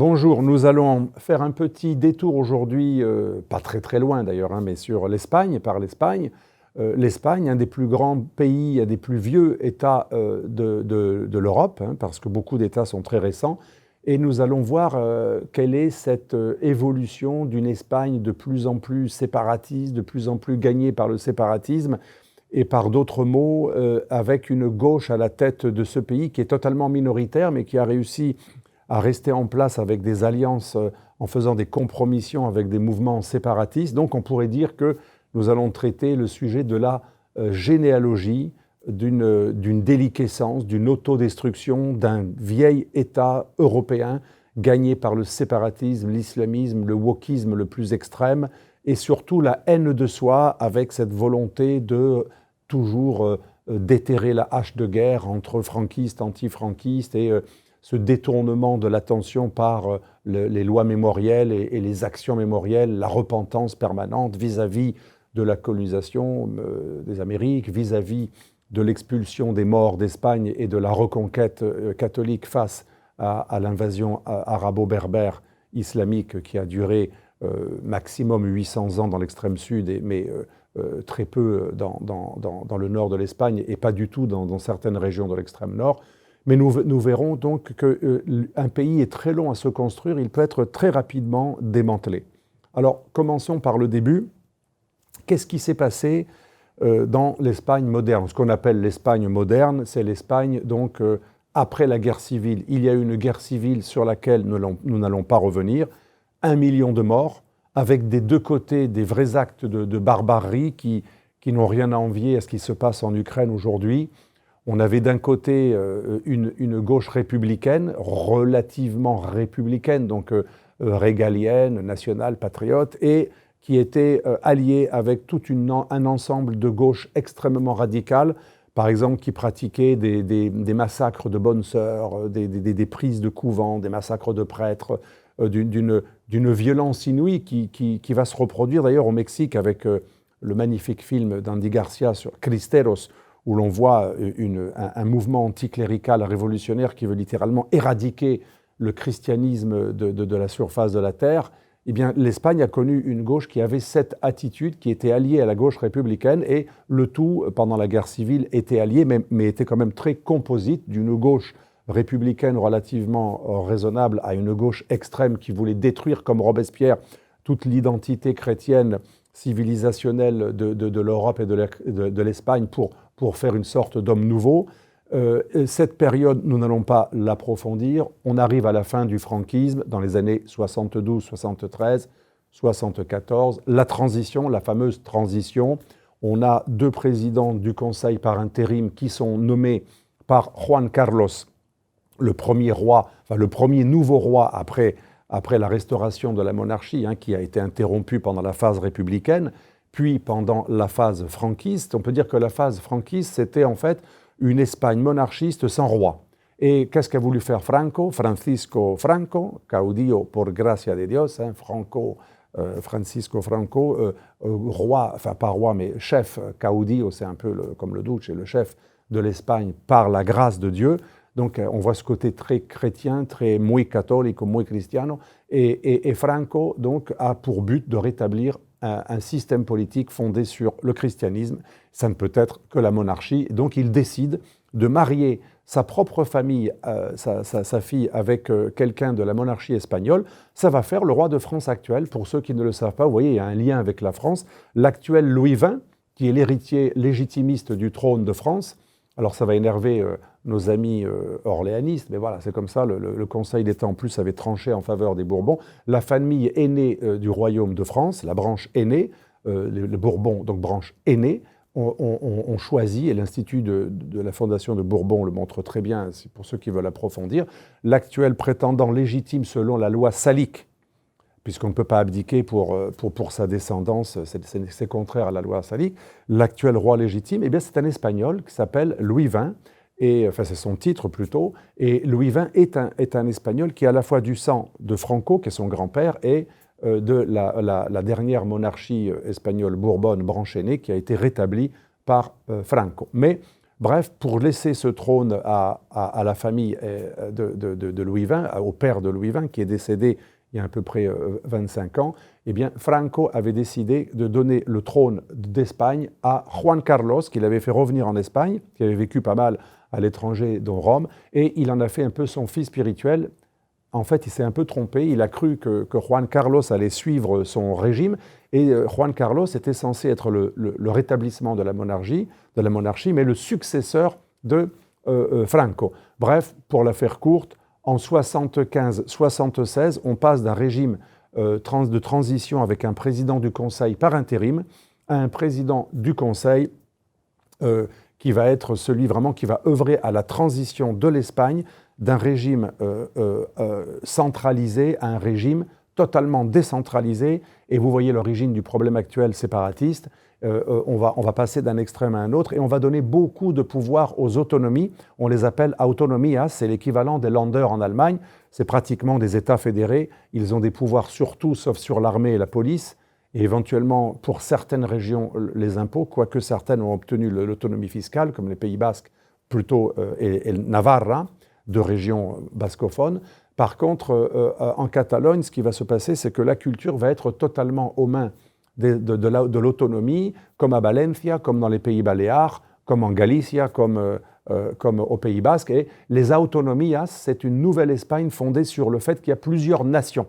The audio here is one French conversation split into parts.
Bonjour, nous allons faire un petit détour aujourd'hui, pas très loin d'ailleurs, mais sur l'Espagne, par l'Espagne. L'Espagne, un des plus grands pays, un des plus vieux États de l'Europe, parce que beaucoup d'États sont très récents. Et nous allons voir quelle est cette évolution d'une Espagne de plus en plus séparatiste, de plus en plus gagnée par le séparatisme, et par d'autres mots, avec une gauche à la tête de ce pays qui est totalement minoritaire, mais qui a réussi à rester en place avec des alliances en faisant des compromissions avec des mouvements séparatistes. Donc on pourrait dire que nous allons traiter le sujet de la généalogie, d'une déliquescence, d'une autodestruction d'un vieil État européen gagné par le séparatisme, l'islamisme, le wokisme le plus extrême, et surtout la haine de soi avec cette volonté de toujours déterrer la hache de guerre entre franquistes, anti-franquistes, et ce détournement de l'attention par les lois mémorielles et les actions mémorielles, la repentance permanente vis-à-vis de la colonisation des Amériques, vis-à-vis de l'expulsion des morts d'Espagne et de la reconquête catholique face à l'invasion arabo-berbère islamique qui a duré maximum 800 ans dans l'extrême sud, mais très peu dans le nord de l'Espagne et pas du tout dans certaines régions de l'extrême nord. Mais nous verrons donc qu'un pays est très long à se construire, il peut être très rapidement démantelé. Alors, commençons par le début. Qu'est-ce qui s'est passé dans l'Espagne moderne? Ce qu'on appelle l'Espagne moderne, c'est l'Espagne donc après la guerre civile. Il y a eu une guerre civile sur laquelle nous n'allons pas revenir. 1 million de morts, avec des deux côtés des vrais actes de barbarie qui n'ont rien à envier à ce qui se passe en Ukraine aujourd'hui. On avait d'un côté une gauche républicaine, relativement républicaine, donc régalienne, nationale, patriote, et qui était alliée avec tout un ensemble de gauches extrêmement radicales, par exemple qui pratiquaient des massacres de bonnes sœurs, des prises de couvents, des massacres de prêtres, d'une violence inouïe qui va se reproduire d'ailleurs au Mexique avec le magnifique film d'Andy Garcia sur Cristeros, où l'on voit un mouvement anticlérical révolutionnaire qui veut littéralement éradiquer le christianisme de la surface de la terre. Eh bien, l'Espagne a connu une gauche qui avait cette attitude, qui était alliée à la gauche républicaine, et le tout, pendant la guerre civile, était allié, mais était quand même très composite, d'une gauche républicaine relativement raisonnable à une gauche extrême qui voulait détruire, comme Robespierre, toute l'identité chrétienne civilisationnelle de l'Europe et de l'Espagne pour faire une sorte d'homme nouveau. Cette période, nous n'allons pas l'approfondir. On arrive à la fin du franquisme, dans les années 72, 73, 74. La transition, la fameuse transition. On a 2 présidents du Conseil par intérim qui sont nommés par Juan Carlos, le premier roi, enfin le premier nouveau roi après la restauration de la monarchie, qui a été interrompue pendant la phase républicaine, puis pendant la phase franquiste. On peut dire que la phase franquiste, c'était en fait une Espagne monarchiste sans roi. Et qu'est-ce qu'a voulu faire Francisco Franco, caudillo por gracia de Dios, Francisco Franco, roi, enfin pas roi, mais chef, caudillo, c'est un peu comme le duce, le chef de l'Espagne par la grâce de Dieu. Donc on voit ce côté très chrétien, très muy católico, muy cristiano, et Franco donc a pour but de rétablir un système politique fondé sur le christianisme. Ça ne peut être que la monarchie. Donc il décide de marier sa propre famille, sa fille, avec quelqu'un de la monarchie espagnole. Ça va faire le roi de France actuel. Pour ceux qui ne le savent pas, vous voyez, il y a un lien avec la France. L'actuel Louis XX, qui est l'héritier légitimiste du trône de France. Alors ça va énerver nos amis orléanistes, mais voilà, c'est comme ça, le Conseil d'État en plus avait tranché en faveur des Bourbons. La famille aînée du royaume de France, la branche aînée, le Bourbon, donc branche aînée, ont choisi, et l'Institut de la Fondation de Bourbon le montre très bien, c'est pour ceux qui veulent approfondir, l'actuel prétendant légitime selon la loi salique, puisqu'on ne peut pas abdiquer pour sa descendance, c'est contraire à la loi salique. L'actuel roi légitime, eh bien, c'est un Espagnol qui s'appelle Louis XX, et, enfin c'est son titre plutôt, et Louis XX est un Espagnol qui a à la fois du sang de Franco, qui est son grand-père, et de la dernière monarchie espagnole Bourbonne, branche aînée, qui a été rétablie par Franco. Mais Bref, pour laisser ce trône à la famille de Louis XX, au père de Louis XX, qui est décédé il y a à peu près 25 ans, eh bien, Franco avait décidé de donner le trône d'Espagne à Juan Carlos, qu'il avait fait revenir en Espagne, qui avait vécu pas mal à l'étranger, dont Rome, et il en a fait un peu son fils spirituel. En fait, il s'est un peu trompé, il a cru que Juan Carlos allait suivre son régime, et Juan Carlos était censé être le rétablissement de la monarchie, mais le successeur de Franco. Bref, pour la faire courte, en 75-76, on passe d'un régime de transition avec un président du Conseil par intérim à un président du Conseil qui va être celui vraiment qui va œuvrer à la transition de l'Espagne d'un régime centralisé à un régime totalement décentralisé. Et vous voyez l'origine du problème actuel séparatiste. On va passer d'un extrême à un autre et on va donner beaucoup de pouvoir aux autonomies. On les appelle autonomias, c'est l'équivalent des Länder en Allemagne. C'est pratiquement des États fédérés. Ils ont des pouvoirs sur tout, sauf sur l'armée et la police, et éventuellement pour certaines régions les impôts, quoique certaines ont obtenu l'autonomie fiscale, comme les Pays Basques plutôt et Navarra, deux régions bascophones. Par contre, en Catalogne, ce qui va se passer, c'est que la culture va être totalement aux mains de l'autonomie, comme à Valencia, comme dans les Pays Baléares, comme en Galicia, comme au Pays Basque. Et les autonomias, c'est une nouvelle Espagne fondée sur le fait qu'il y a plusieurs nations.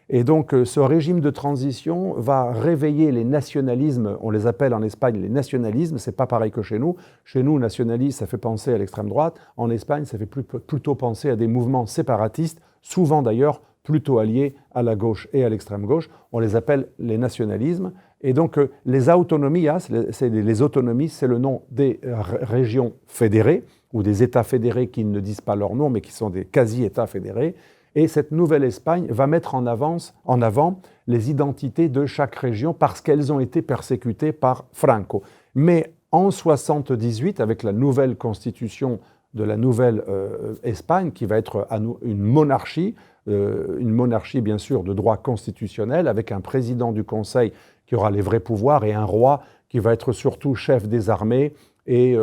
Et donc, ce régime de transition va réveiller les nationalismes, on les appelle en Espagne les nationalismes, c'est pas pareil que chez nous. Chez nous, nationalisme, ça fait penser à l'extrême droite. En Espagne, ça fait plutôt penser à des mouvements séparatistes, souvent d'ailleurs plutôt alliés à la gauche et à l'extrême gauche. On les appelle les nationalismes. Et donc, les autonomias, les autonomies, c'est le nom des régions fédérées, ou des États fédérés qui ne disent pas leur nom, mais qui sont des quasi-États fédérés. Et cette nouvelle Espagne va mettre en avant les identités de chaque région parce qu'elles ont été persécutées par Franco. Mais en 1978, avec la nouvelle constitution de la nouvelle Espagne, qui va être une monarchie bien sûr de droit constitutionnel, avec un président du Conseil qui aura les vrais pouvoirs et un roi qui va être surtout chef des armées et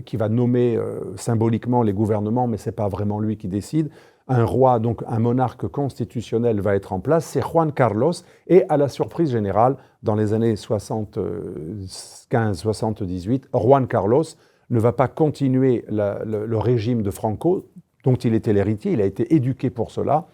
qui va nommer symboliquement les gouvernements, mais ce n'est pas vraiment lui qui décide. Un roi, donc un monarque constitutionnel va être en place, c'est Juan Carlos, et à la surprise générale, dans les années 75-78, Juan Carlos ne va pas continuer le régime de Franco, dont il était l'héritier, il a été éduqué pour cela.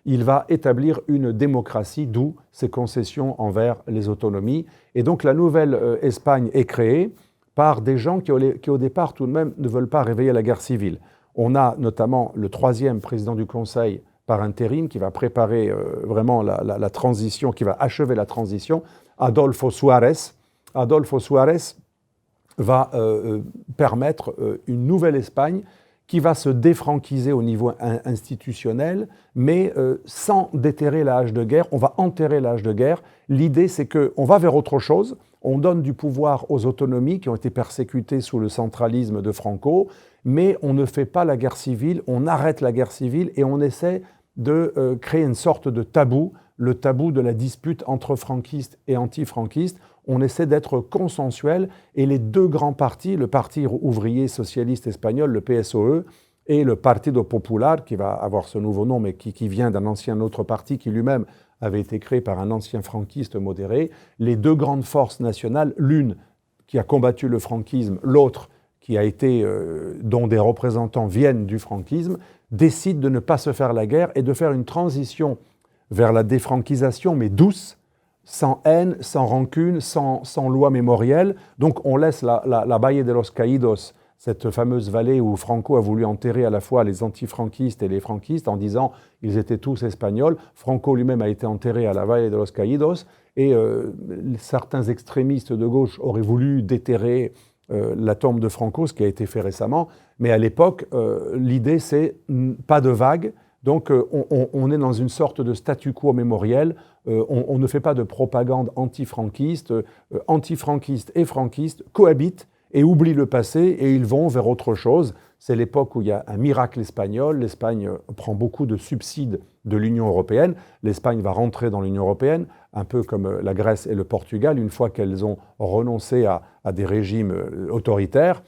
Il va établir une démocratie, d'où ses concessions envers les autonomies. Et donc la nouvelle Espagne est créée par des gens qui au départ tout de même ne veulent pas réveiller la guerre civile. On a notamment le troisième président du Conseil par intérim qui va préparer vraiment la transition, qui va achever la transition, Adolfo Suárez. Adolfo Suárez va permettre une nouvelle Espagne qui va se défranquiser au niveau institutionnel, mais sans déterrer la hache de guerre. On va enterrer la hache de guerre. L'idée, c'est qu'on va vers autre chose. On donne du pouvoir aux autonomies qui ont été persécutées sous le centralisme de Franco, mais on ne fait pas la guerre civile, on arrête la guerre civile et on essaie de créer une sorte de tabou, le tabou de la dispute entre franquistes et anti-franquistes. On essaie d'être consensuel et les deux grands partis, le Parti ouvrier socialiste espagnol, le PSOE, et le Partido Popular, qui va avoir ce nouveau nom, mais qui vient d'un ancien autre parti qui lui-même avait été créé par un ancien franquiste modéré, les deux grandes forces nationales, l'une qui a combattu le franquisme, l'autre qui a été, dont des représentants viennent du franquisme, décident de ne pas se faire la guerre et de faire une transition vers la défranquisation, mais douce, sans haine, sans rancune, sans loi mémorielle. Donc on laisse la Valle de los Caídos, cette fameuse vallée où Franco a voulu enterrer à la fois les antifranquistes et les franquistes en disant ils étaient tous espagnols. Franco lui-même a été enterré à la Valle de los Caídos et certains extrémistes de gauche auraient voulu déterrer la tombe de Franco, ce qui a été fait récemment. Mais à l'époque, l'idée c'est pas de vague. Donc on est dans une sorte de statu quo mémoriel, on ne fait pas de propagande anti-franquiste, anti-franquistes et franquistes cohabitent et oublient le passé et ils vont vers autre chose. C'est l'époque où il y a un miracle espagnol, l'Espagne prend beaucoup de subsides de l'Union européenne, l'Espagne va rentrer dans l'Union européenne, un peu comme la Grèce et le Portugal, une fois qu'elles ont renoncé à des régimes autoritaires.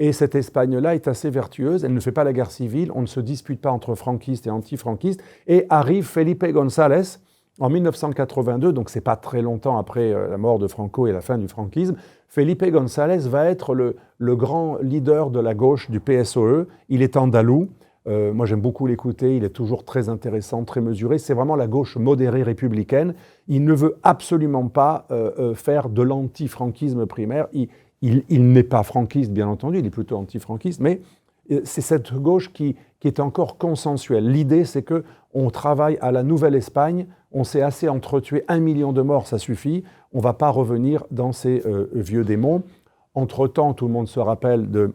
Et cette Espagne-là est assez vertueuse, elle ne fait pas la guerre civile, on ne se dispute pas entre franquistes et antifranquistes, et arrive Felipe González en 1982, donc c'est pas très longtemps après la mort de Franco et la fin du franquisme. Felipe González va être le grand leader de la gauche du PSOE, il est andalou. Moi, j'aime beaucoup l'écouter, il est toujours très intéressant, très mesuré. C'est vraiment la gauche modérée républicaine. Il ne veut absolument pas faire de l'antifranquisme primaire. Il n'est pas franquiste, bien entendu, il est plutôt antifranquiste, mais c'est cette gauche qui est encore consensuelle. L'idée, c'est qu'on travaille à la Nouvelle-Espagne, on s'est assez entretué, 1 million de morts, ça suffit, on ne va pas revenir dans ces vieux démons. Entre-temps, tout le monde se rappelle de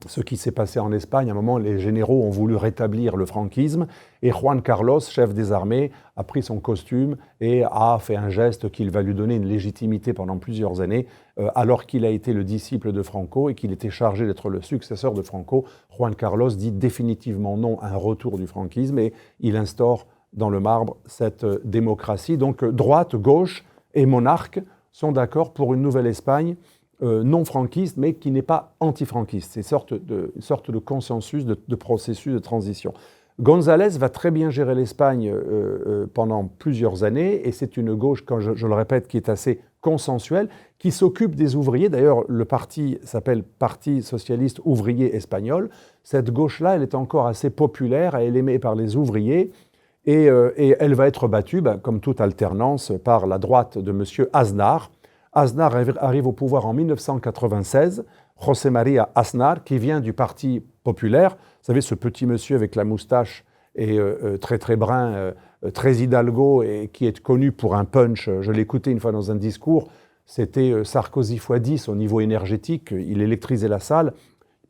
ce qui s'est passé en Espagne. À un moment, les généraux ont voulu rétablir le franquisme et Juan Carlos, chef des armées, a pris son costume et a fait un geste qui va lui donner une légitimité pendant plusieurs années, alors qu'il a été le disciple de Franco et qu'il était chargé d'être le successeur de Franco. Juan Carlos dit définitivement non à un retour du franquisme et il instaure dans le marbre cette démocratie. Donc droite, gauche et monarque sont d'accord pour une nouvelle Espagne non franquiste, mais qui n'est pas antifranquiste. C'est une sorte de consensus, de processus de transition. González va très bien gérer l'Espagne pendant plusieurs années, et c'est une gauche, quand je le répète, qui est assez consensuelle, qui s'occupe des ouvriers. D'ailleurs, le parti s'appelle Parti socialiste ouvrier espagnol. Cette gauche-là, elle est encore assez populaire, elle est aimée par les ouvriers, et elle va être battue, comme toute alternance, par la droite de M. Aznar. Aznar arrive au pouvoir en 1996, José María Aznar, qui vient du Parti populaire. Vous savez, ce petit monsieur avec la moustache et très très brun, très hidalgo, et qui est connu pour un punch. Je l'ai écouté une fois dans un discours, c'était Sarkozy x 10 au niveau énergétique, il électrisait la salle.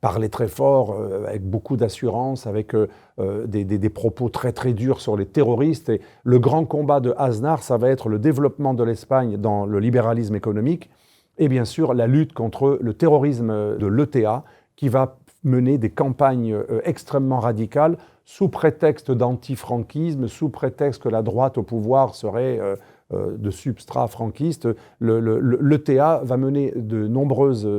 Parlait très fort, avec beaucoup d'assurance, avec des propos très très durs sur les terroristes. Et le grand combat de Aznar, ça va être le développement de l'Espagne dans le libéralisme économique et bien sûr la lutte contre le terrorisme de l'ETA qui va mener des campagnes extrêmement radicales sous prétexte d'antifranquisme, sous prétexte que la droite au pouvoir serait de substrat franquiste. L'ETA va mener de nombreuses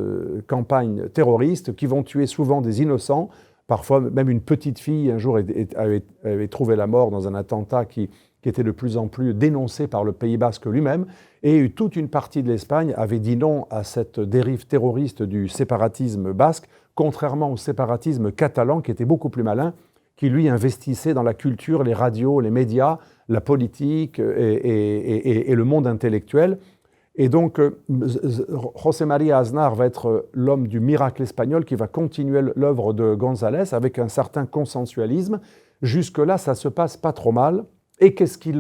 campagnes terroristes qui vont tuer souvent des innocents. Parfois, même une petite fille, un jour, avait trouvé la mort dans un attentat qui était de plus en plus dénoncé par le Pays Basque lui-même. Et toute une partie de l'Espagne avait dit non à cette dérive terroriste du séparatisme basque, contrairement au séparatisme catalan, qui était beaucoup plus malin, qui lui investissait dans la culture, les radios, les médias, la politique et le monde intellectuel. Et donc, José María Aznar va être l'homme du miracle espagnol qui va continuer l'œuvre de González avec un certain consensualisme. Jusque-là, ça ne se passe pas trop mal. Et qu'est-ce qui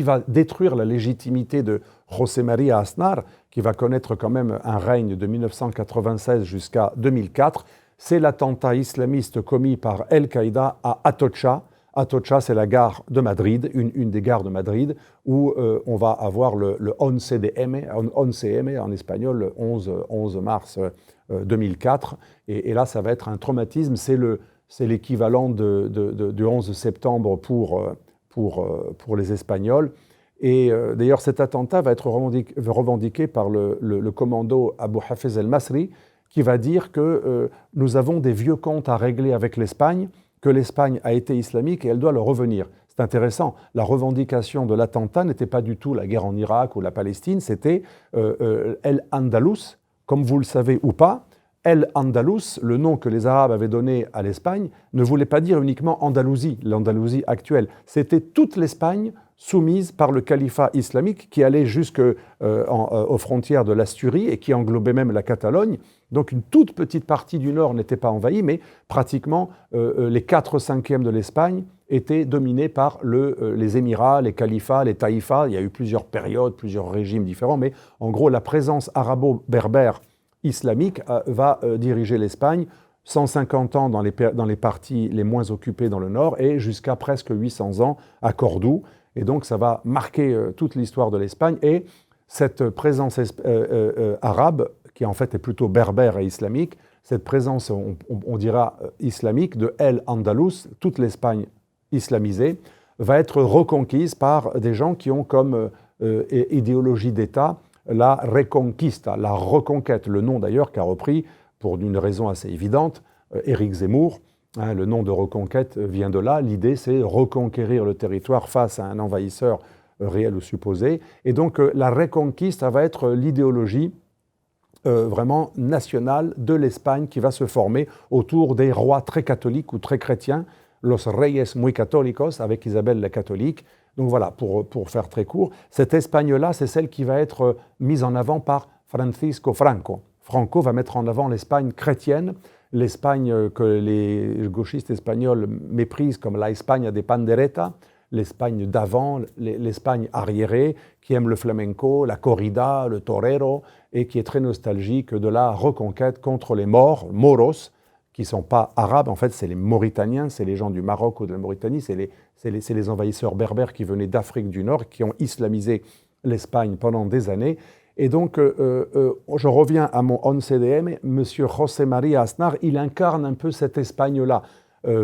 va détruire la légitimité de José María Aznar, qui va connaître quand même un règne de 1996 jusqu'à 2004, c'est l'attentat islamiste commis par El-Qaïda à Atocha. Atocha, c'est la gare de Madrid, une des gares de Madrid, où on va avoir le 11M, en espagnol, le 11 mars 2004. Et là, ça va être un traumatisme. C'est l'équivalent du 11 septembre pour les Espagnols. Et d'ailleurs, cet attentat va être revendiqué par le commando Abu Hafez el-Masri, qui va dire que nous avons des vieux comptes à régler avec l'Espagne, que l'Espagne a été islamique et elle doit le revenir. C'est intéressant, la revendication de l'attentat n'était pas du tout la guerre en Irak ou la Palestine, c'était El Andalus, comme vous le savez ou pas. El Andalus, le nom que les Arabes avaient donné à l'Espagne, ne voulait pas dire uniquement Andalousie, l'Andalousie actuelle. C'était toute l'Espagne soumise par le califat islamique qui allait aux frontières de l'Asturie et qui englobait même la Catalogne. Donc une toute petite partie du nord n'était pas envahie, mais pratiquement les 4/5 de l'Espagne étaient dominés par les émirats, les califats, les taïfas. Il y a eu plusieurs périodes, plusieurs régimes différents, mais en gros la présence arabo-berbère islamique va diriger l'Espagne 150 ans dans les parties les moins occupées dans le nord et jusqu'à presque 800 ans à Cordoue. Et donc ça va marquer toute l'histoire de l'Espagne. Et cette présence arabe, qui en fait est plutôt berbère et islamique, cette présence, on dira islamique, de El Andalus, toute l'Espagne islamisée, va être reconquise par des gens qui ont comme idéologie d'État la Reconquista, la reconquête, le nom d'ailleurs qu'a repris pour une raison assez évidente, Éric Zemmour. Le nom de Reconquête vient de là. L'idée, c'est reconquérir le territoire face à un envahisseur réel ou supposé. Et donc, la Reconquista va être l'idéologie vraiment nationale de l'Espagne qui va se former autour des rois très catholiques ou très chrétiens, los reyes muy católicos, avec Isabelle la catholique. Donc voilà, pour faire très court, cette Espagne-là, c'est celle qui va être mise en avant par Francisco Franco. Franco va mettre en avant l'Espagne chrétienne, l'Espagne que les gauchistes espagnols méprisent comme la Espagne des panderetas, l'Espagne d'avant, l'Espagne arriérée, qui aime le flamenco, la corrida, le torero, et qui est très nostalgique de la reconquête contre les moros, qui ne sont pas arabes, en fait c'est les Mauritaniens, c'est les gens du Maroc ou de la Mauritanie, c'est les envahisseurs berbères qui venaient d'Afrique du Nord, qui ont islamisé l'Espagne pendant des années. Et donc, je reviens à mon ONCDM, M. José María Aznar, il incarne un peu cette Espagne-là,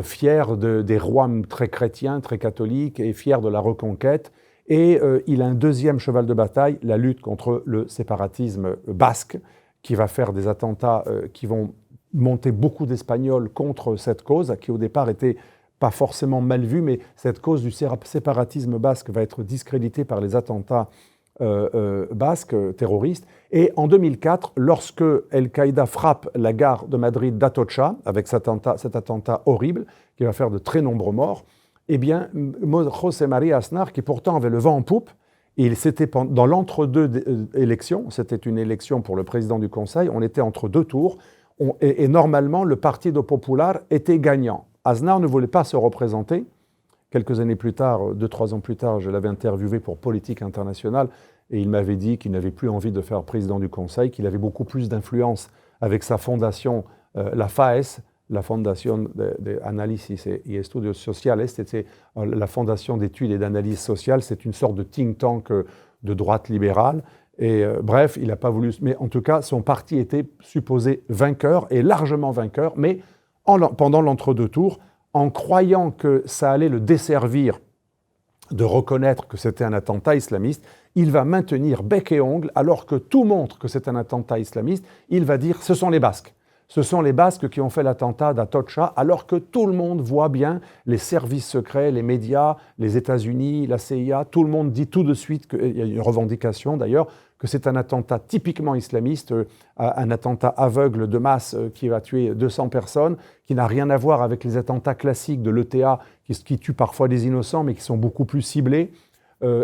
fier des rois très chrétiens, très catholiques, et fier de la reconquête. Et il a un deuxième cheval de bataille, la lutte contre le séparatisme basque, qui va faire des attentats qui vont monter beaucoup d'Espagnols contre cette cause, qui au départ était pas forcément mal vue, mais cette cause du séparatisme basque va être discréditée par les attentats basques terroristes. Et en 2004, lorsque Al-Qaïda frappe la gare de Madrid d'Atocha, avec cet attentat horrible, qui va faire de très nombreux morts, eh bien, José María Aznar, qui pourtant avait le vent en poupe, c'était dans l'entre-deux élections, c'était une élection pour le président du Conseil, on était entre deux tours, et normalement, le Partido Popular était gagnant. Aznar ne voulait pas se représenter. Quelques années plus tard, 2-3 ans plus tard, je l'avais interviewé pour Politique Internationale et il m'avait dit qu'il n'avait plus envie de faire président du Conseil, qu'il avait beaucoup plus d'influence avec sa fondation, la FAES, la Fondation de Análisis y Estudios Sociales, c'était la Fondation d'études et d'analyse sociale, c'est une sorte de think tank de droite libérale. Et bref, il n'a pas voulu... Mais en tout cas, son parti était supposé vainqueur, et largement vainqueur, mais pendant l'entre-deux tours, en croyant que ça allait le desservir de reconnaître que c'était un attentat islamiste, il va maintenir bec et ongle, alors que tout montre que c'est un attentat islamiste, il va dire « ce sont les Basques ». Ce sont les Basques qui ont fait l'attentat d'Atocha, alors que tout le monde voit bien, les services secrets, les médias, les États-Unis, la CIA, tout le monde dit tout de suite, il y a une revendication d'ailleurs, que c'est un attentat typiquement islamiste, un attentat aveugle de masse qui va tuer 200 personnes, qui n'a rien à voir avec les attentats classiques de l'ETA, qui tuent parfois des innocents, mais qui sont beaucoup plus ciblés.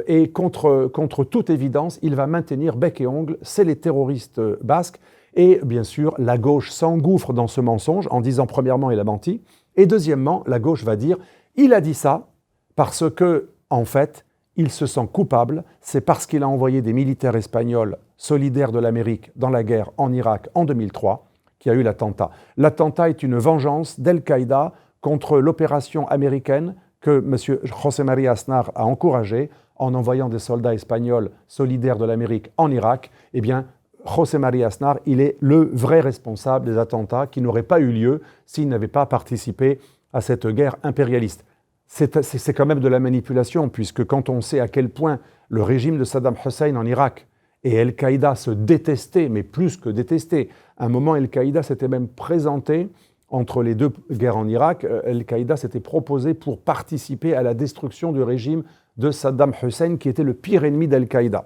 Et contre toute évidence, il va maintenir bec et ongle, c'est les terroristes basques. Et bien sûr, la gauche s'engouffre dans ce mensonge en disant premièrement, il a menti, et deuxièmement, la gauche va dire, il a dit ça parce que, en fait, il se sent coupable, c'est parce qu'il a envoyé des militaires espagnols solidaires de l'Amérique dans la guerre en Irak en 2003 qu'il y a eu l'attentat. L'attentat est une vengeance d'Al-Qaïda contre l'opération américaine que M. José María Aznar a encouragée en envoyant des soldats espagnols solidaires de l'Amérique en Irak. Eh bien, José María Aznar, il est le vrai responsable des attentats qui n'auraient pas eu lieu s'il n'avait pas participé à cette guerre impérialiste. C'est quand même de la manipulation, puisque quand on sait à quel point le régime de Saddam Hussein en Irak et Al-Qaïda se détestaient, mais plus que détestaient, à un moment, Al-Qaïda s'était même présenté entre les deux guerres en Irak. Al-Qaïda s'était proposé pour participer à la destruction du régime de Saddam Hussein, qui était le pire ennemi d'Al-Qaïda.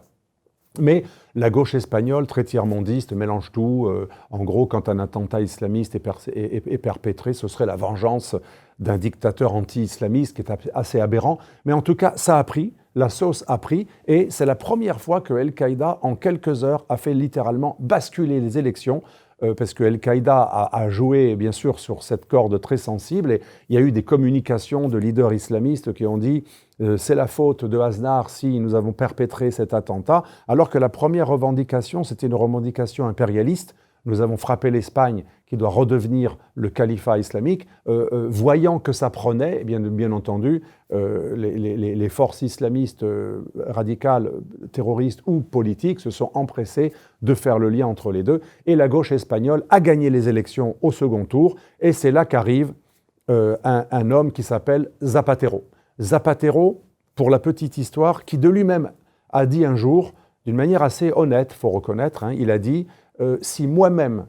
Mais la gauche espagnole, très tiers-mondiste, mélange tout. En gros, quand un attentat islamiste est perpétré, ce serait la vengeance d'un dictateur anti-islamiste qui est assez aberrant. Mais en tout cas, ça a pris, la sauce a pris, et c'est la première fois que Al-Qaïda, en quelques heures, a fait littéralement basculer les élections, parce que Al-Qaïda a joué, bien sûr, sur cette corde très sensible, et il y a eu des communications de leaders islamistes qui ont dit c'est la faute de Aznar si nous avons perpétré cet attentat, alors que la première revendication, c'était une revendication impérialiste. Nous avons frappé l'Espagne, qui doit redevenir le califat islamique. Voyant que ça prenait, bien entendu, les forces islamistes radicales, terroristes ou politiques se sont empressées de faire le lien entre les deux. Et la gauche espagnole a gagné les élections au second tour. Et c'est là qu'arrive un homme qui s'appelle Zapatero. Zapatero, pour la petite histoire, qui de lui-même a dit un jour, d'une manière assez honnête, il faut reconnaître, il a dit « Si moi-même,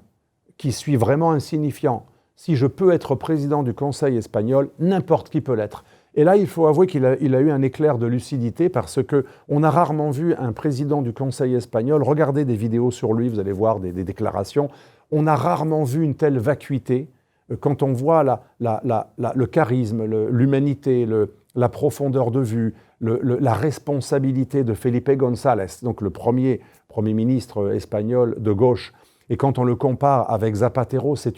qui suis vraiment insignifiant. Si je peux être président du Conseil espagnol, n'importe qui peut l'être. Et là, il faut avouer qu'il a eu un éclair de lucidité parce qu'on a rarement vu un président du Conseil espagnol, regardez des vidéos sur lui, vous allez voir des déclarations, on a rarement vu une telle vacuité quand on voit le charisme, l'humanité, la profondeur de vue, la responsabilité de Felipe González, donc le premier ministre espagnol de gauche. Et quand on le compare avec Zapatero, c'est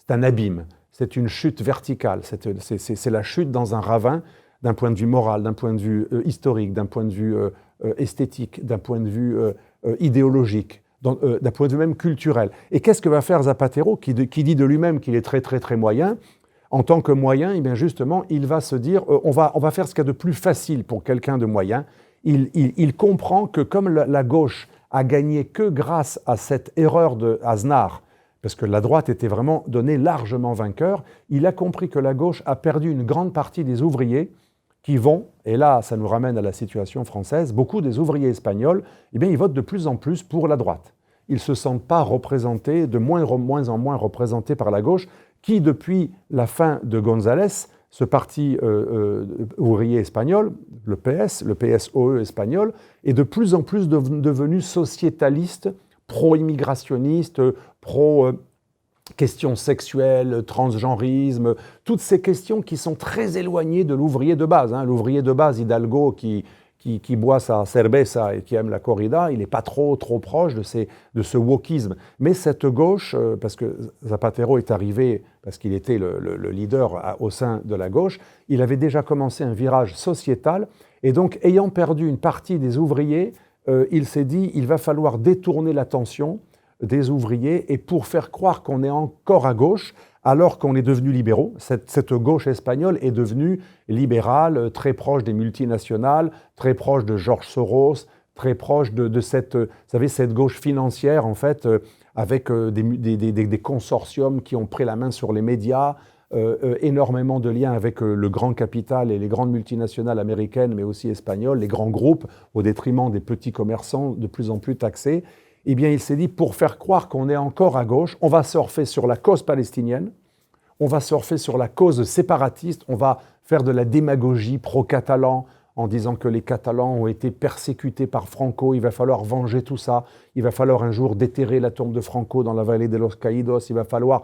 un abîme. C'est une chute verticale, c'est la chute dans un ravin d'un point de vue moral, d'un point de vue historique, d'un point de vue esthétique, d'un point de vue idéologique, d'un point de vue même culturel. Et qu'est-ce que va faire Zapatero, qui dit de lui-même qu'il est très très très moyen? En tant que moyen, eh bien justement, il va se dire on va faire ce qu'il y a de plus facile pour quelqu'un de moyen. Il comprend que comme la gauche a gagné que grâce à cette erreur de Aznar, parce que la droite était vraiment donnée largement vainqueur, il a compris que la gauche a perdu une grande partie des ouvriers qui vont, et là ça nous ramène à la situation française, beaucoup des ouvriers espagnols, eh bien, ils votent de plus en plus pour la droite. Ils ne se sentent pas représentés, de moins en moins représentés par la gauche, qui depuis la fin de González, ce parti ouvrier espagnol, le PS, le PSOE espagnol, est de plus en plus devenu sociétaliste, pro-immigrationniste, pro-questions sexuelles, transgenrisme, toutes ces questions qui sont très éloignées de l'ouvrier de base. L'ouvrier de base, Hidalgo, qui boit sa cerveza et qui aime la corrida, il n'est pas trop proche de ce wokisme. Mais cette gauche, parce que Zapatero est arrivé, parce qu'il était le leader au sein de la gauche, il avait déjà commencé un virage sociétal, et donc ayant perdu une partie des ouvriers, il s'est dit il va falloir détourner l'attention des ouvriers, et pour faire croire qu'on est encore à gauche, alors qu'on est devenu libéraux, cette gauche espagnole est devenue libérale, très proche des multinationales, très proche de George Soros, très proche de cette gauche financière, en fait, avec des consortiums qui ont pris la main sur les médias, énormément de liens avec le grand capital et les grandes multinationales américaines, mais aussi espagnoles, les grands groupes, au détriment des petits commerçants de plus en plus taxés. Eh bien, il s'est dit, pour faire croire qu'on est encore à gauche, on va surfer sur la cause palestinienne, on va surfer sur la cause séparatiste, on va faire de la démagogie pro-catalan en disant que les Catalans ont été persécutés par Franco, il va falloir venger tout ça, il va falloir un jour déterrer la tombe de Franco dans la vallée de los Caídos, il va falloir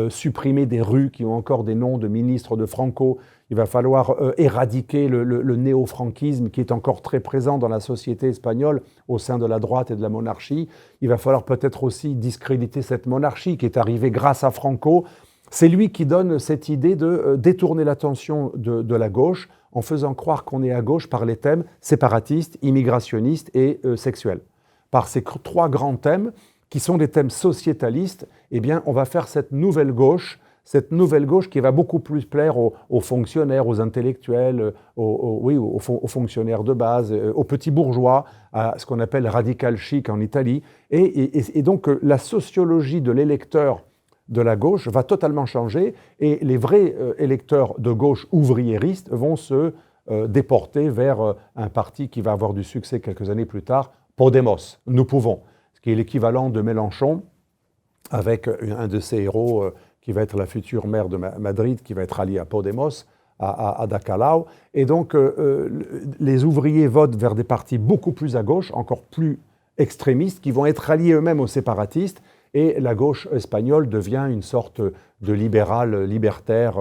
supprimer des rues qui ont encore des noms de ministres de Franco, il va falloir éradiquer le néo-franquisme qui est encore très présent dans la société espagnole au sein de la droite et de la monarchie. Il va falloir peut-être aussi discréditer cette monarchie qui est arrivée grâce à Franco. C'est lui qui donne cette idée de détourner l'attention de la gauche en faisant croire qu'on est à gauche par les thèmes séparatistes, immigrationnistes et sexuels. Par ces trois grands thèmes qui sont des thèmes sociétalistes, eh bien, on va faire cette nouvelle gauche qui va beaucoup plus plaire aux fonctionnaires, aux intellectuels, aux fonctionnaires de base, aux petits bourgeois, à ce qu'on appelle radical chic en Italie. Et donc la sociologie de l'électeur de la gauche va totalement changer et les vrais électeurs de gauche ouvriéristes vont se déporter vers un parti qui va avoir du succès quelques années plus tard, Podemos, Nous Pouvons, ce qui est l'équivalent de Mélenchon avec un de ses héros qui va être la future maire de Madrid, qui va être allié à Podemos, à Ada Colau. Et donc, les ouvriers votent vers des partis beaucoup plus à gauche, encore plus extrémistes, qui vont être alliés eux-mêmes aux séparatistes. Et la gauche espagnole devient une sorte de libéral, libertaire,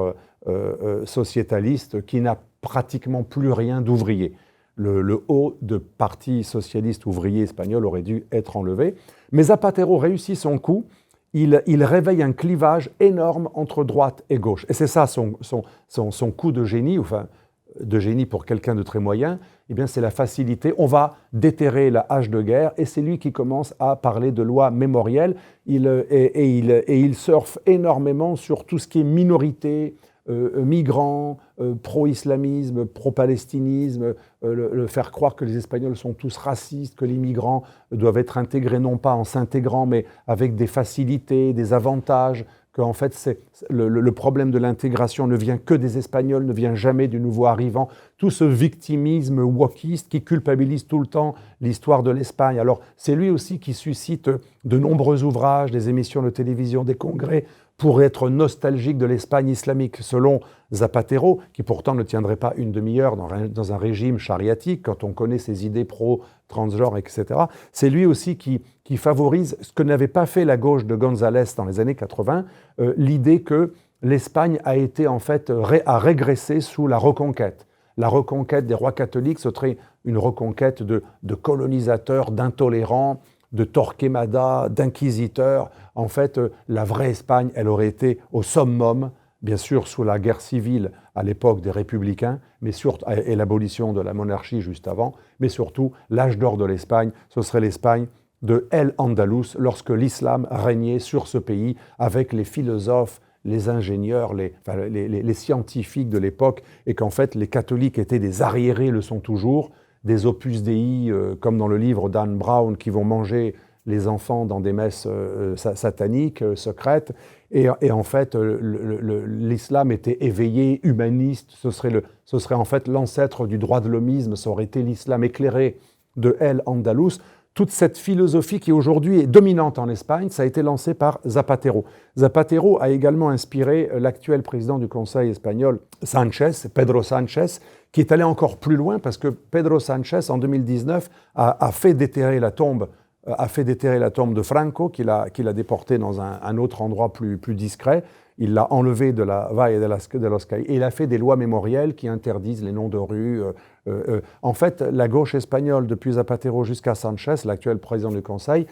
sociétaliste, qui n'a pratiquement plus rien d'ouvrier. Le haut de parti socialiste ouvrier espagnol aurait dû être enlevé. Mais Zapatero réussit son coup. Il réveille un clivage énorme entre droite et gauche. Et c'est ça son coup de génie, enfin de génie pour quelqu'un de très moyen, eh bien c'est la facilité. On va déterrer la hache de guerre et c'est lui qui commence à parler de loi mémorielle. Il surfe énormément sur tout ce qui est minorité, migrants, pro-islamisme, pro-palestinisme, le faire croire que les Espagnols sont tous racistes, que les migrants doivent être intégrés non pas en s'intégrant, mais avec des facilités, des avantages, qu'en fait le problème de l'intégration ne vient que des Espagnols, ne vient jamais du nouveau arrivant. Tout ce victimisme wokiste qui culpabilise tout le temps l'histoire de l'Espagne. Alors c'est lui aussi qui suscite de nombreux ouvrages, des émissions de télévision, des congrès, pour être nostalgique de l'Espagne islamique, selon Zapatero, qui pourtant ne tiendrait pas une demi-heure dans un régime chariatique, quand on connaît ses idées pro-transgenre, etc. C'est lui aussi qui favorise ce que n'avait pas fait la gauche de González dans les années 80, l'idée que l'Espagne a été en fait a régressé sous la Reconquête. La reconquête des rois catholiques, ce serait une reconquête de colonisateurs, d'intolérants, de Torquemada, d'inquisiteurs. En fait, la vraie Espagne, elle aurait été au summum, bien sûr sous la guerre civile à l'époque des républicains, mais surtout, et l'abolition de la monarchie juste avant, mais surtout l'âge d'or de l'Espagne, ce serait l'Espagne de El Andalus, lorsque l'islam régnait sur ce pays avec les philosophes, les ingénieurs, les scientifiques de l'époque, et qu'en fait les catholiques étaient des arriérés, le sont toujours, des opus dei, comme dans le livre d'Anne Brown, qui vont manger les enfants dans des messes sataniques, secrètes. Et en fait, l'islam était éveillé, humaniste. Ce serait en fait l'ancêtre du droit de l'homisme. Ça aurait été l'islam éclairé de El Andalus. Toute cette philosophie qui aujourd'hui est dominante en Espagne, ça a été lancé par Zapatero. Zapatero a également inspiré l'actuel président du Conseil espagnol, Pedro Sánchez, qui est allé encore plus loin parce que Pedro Sánchez, en 2019, a fait déterrer la tombe de Franco, qu'il a déporté dans un autre endroit plus discret. Il l'a enlevé de la Valle de los Caídos et il a fait des lois mémorielles qui interdisent les noms de rues. En fait, la gauche espagnole, depuis Zapatero jusqu'à Sánchez, l'actuel président du Conseil,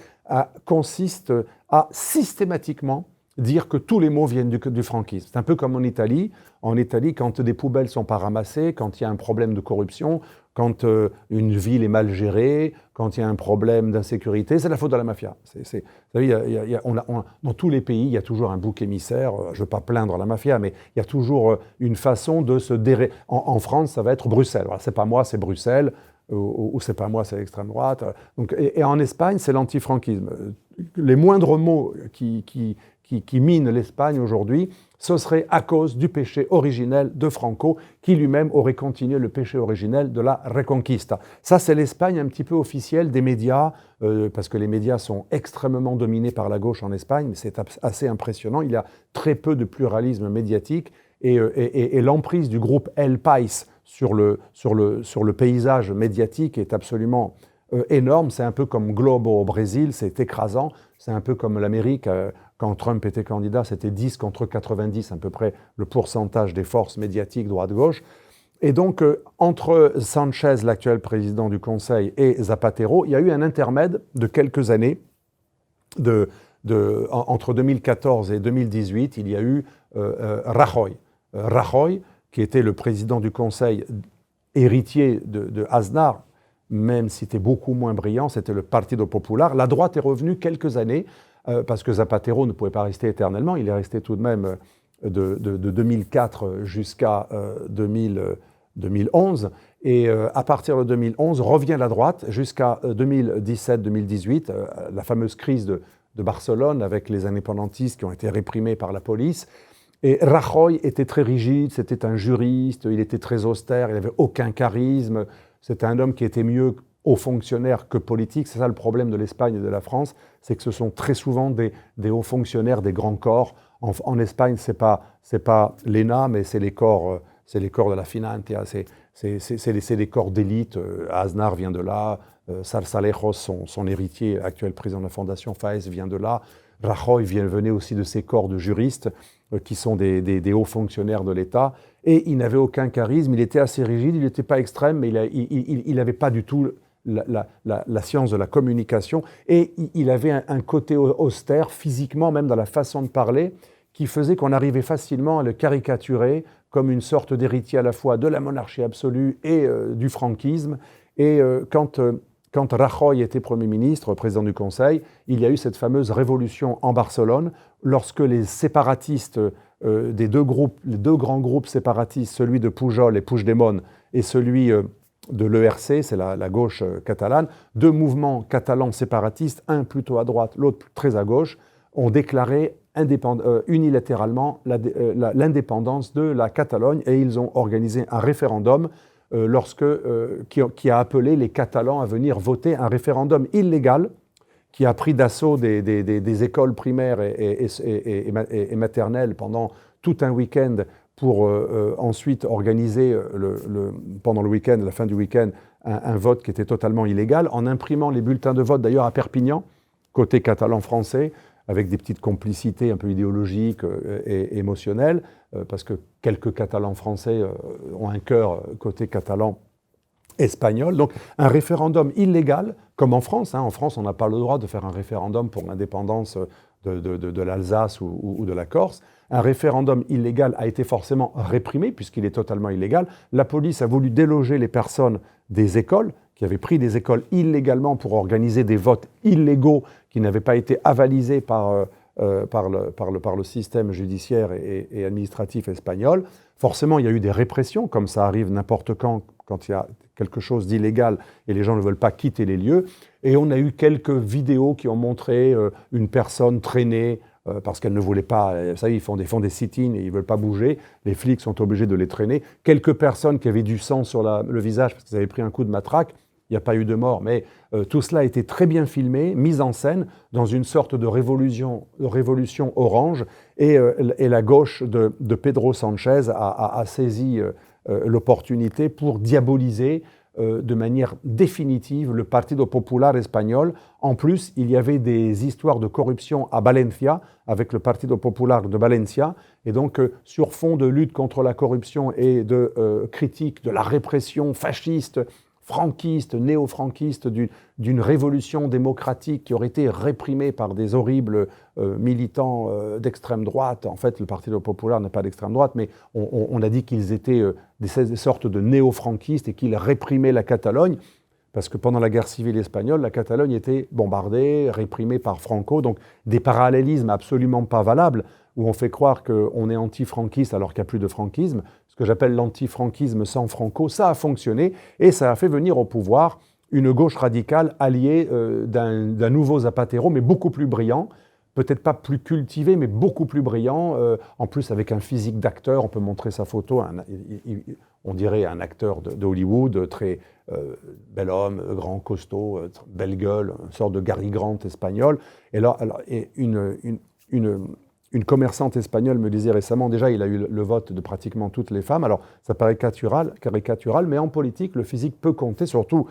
consiste à systématiquement dire que tous les maux viennent du franquisme. C'est un peu comme en Italie. En Italie, quand des poubelles ne sont pas ramassées, quand il y a un problème de corruption, quand une ville est mal gérée, quand il y a un problème d'insécurité, c'est la faute de la mafia. Vous savez, dans tous les pays, il y a toujours un bouc émissaire. Je ne veux pas plaindre la mafia, mais il y a toujours une façon de se dérayer. En France, ça va être Bruxelles. Voilà, c'est pas moi, c'est Bruxelles. Ou c'est pas moi, c'est l'extrême droite. Donc, et en Espagne, c'est l'antifranquisme. Les moindres mots qui minent l'Espagne aujourd'hui, ce serait à cause du péché originel de Franco, qui lui-même aurait continué le péché originel de la Reconquista. Ça, c'est l'Espagne un petit peu officielle des médias, parce que les médias sont extrêmement dominés par la gauche en Espagne, mais c'est assez impressionnant. Il y a très peu de pluralisme médiatique, et l'emprise du groupe El País sur le paysage médiatique est absolument énorme. C'est un peu comme Globo au Brésil, c'est écrasant. C'est un peu comme l'Amérique, quand Trump était candidat, c'était 10 contre 90, à peu près le pourcentage des forces médiatiques droite-gauche. Et donc, entre Sánchez, l'actuel président du Conseil, et Zapatero, il y a eu un intermède de quelques années. Entre 2014 et 2018, il y a eu Rajoy. Rajoy, qui était le président du Conseil, héritier de Aznar, même si c'était beaucoup moins brillant, c'était le Partido Popular. La droite est revenue quelques années, parce que Zapatero ne pouvait pas rester éternellement. Il est resté tout de même de 2004 jusqu'à 2011. Et à partir de 2011, revient la droite jusqu'à 2017-2018, la fameuse crise de Barcelone avec les indépendantistes qui ont été réprimés par la police. Et Rajoy était très rigide, c'était un juriste, il était très austère, il n'avait aucun charisme. C'était un homme qui était mieux haut fonctionnaire que politique. C'est ça le problème de l'Espagne et de la France, c'est que ce sont très souvent des hauts fonctionnaires, des grands corps. En Espagne, c'est pas l'ENA, mais c'est les corps de la Finantia, c'est des corps d'élite. Aznar vient de là, Sarsalejos, son héritier, actuel président de la Fondation FAES, vient de là. Rajoy venait aussi de ces corps de juristes qui sont des hauts fonctionnaires de l'État. Et il n'avait aucun charisme, il était assez rigide, il n'était pas extrême, mais il n'avait pas du tout la science de la communication. Et il avait un côté austère, physiquement, même dans la façon de parler, qui faisait qu'on arrivait facilement à le caricaturer comme une sorte d'héritier à la fois de la monarchie absolue et du franquisme. Et quand Rajoy était Premier ministre, président du Conseil, il y a eu cette fameuse révolution en Barcelone, lorsque les séparatistes les deux grands groupes séparatistes, celui de Pujol et Puigdemont et celui de l'ERC, c'est la gauche catalane, deux mouvements catalans séparatistes, un plutôt à droite, l'autre très à gauche, ont déclaré unilatéralement l'indépendance de la Catalogne et ils ont organisé un référendum qui a appelé les Catalans à venir voter un référendum illégal qui a pris d'assaut des écoles primaires et maternelles pendant tout un week-end pour ensuite organiser pendant le week-end, à la fin du week-end, un vote qui était totalement illégal, en imprimant les bulletins de vote d'ailleurs à Perpignan, côté catalan-français, avec des petites complicités un peu idéologiques et émotionnelles, parce que quelques Catalans français ont un cœur côté catalan espagnol. Donc un référendum illégal, comme en France. En France, on n'a pas le droit de faire un référendum pour l'indépendance de l'Alsace ou de la Corse. Un référendum illégal a été forcément réprimé, puisqu'il est totalement illégal. La police a voulu déloger les personnes des écoles, qui avaient pris des écoles illégalement pour organiser des votes illégaux qui n'avaient pas été avalisés par le système judiciaire et administratif espagnol. Forcément, il y a eu des répressions, comme ça arrive n'importe quand il y a quelque chose d'illégal et les gens ne veulent pas quitter les lieux. Et on a eu quelques vidéos qui ont montré une personne traînée parce qu'elle ne voulait pas, vous savez, ils font des sit-ins et ils ne veulent pas bouger. Les flics sont obligés de les traîner. Quelques personnes qui avaient du sang sur le visage parce qu'ils avaient pris un coup de matraque. Il n'y a pas eu de mort, mais tout cela a été très bien filmé, mis en scène dans une sorte de révolution orange. Et la gauche de Pedro Sánchez a saisi l'opportunité pour diaboliser de manière définitive le Partido Popular espagnol. En plus, il y avait des histoires de corruption à Valencia, avec le Partido Popular de Valencia. Et donc, sur fond de lutte contre la corruption et de critique de la répression fasciste, franquiste, néo-franquiste, d'une révolution démocratique qui aurait été réprimée par des horribles militants d'extrême droite. En fait, le Partido Popular n'est pas d'extrême droite, mais on a dit qu'ils étaient des sortes de néo-franquistes et qu'ils réprimaient la Catalogne, parce que pendant la guerre civile espagnole, la Catalogne était bombardée, réprimée par Franco, donc des parallélismes absolument pas valables, où on fait croire qu'on est anti-franquiste alors qu'il n'y a plus de franquisme. Ce que j'appelle l'anti-franquisme sans Franco, ça a fonctionné et ça a fait venir au pouvoir une gauche radicale alliée d'un nouveau Zapatero, mais beaucoup plus brillant, peut-être pas plus cultivé, mais beaucoup plus brillant, en plus avec un physique d'acteur, on peut montrer sa photo, on dirait un acteur de Hollywood, très bel homme, grand, costaud, belle gueule, une sorte de Cary Grant espagnol. Et là, une commerçante espagnole me disait récemment, déjà il a eu le vote de pratiquement toutes les femmes, alors ça paraît caricatural, mais en politique, le physique peut compter, surtout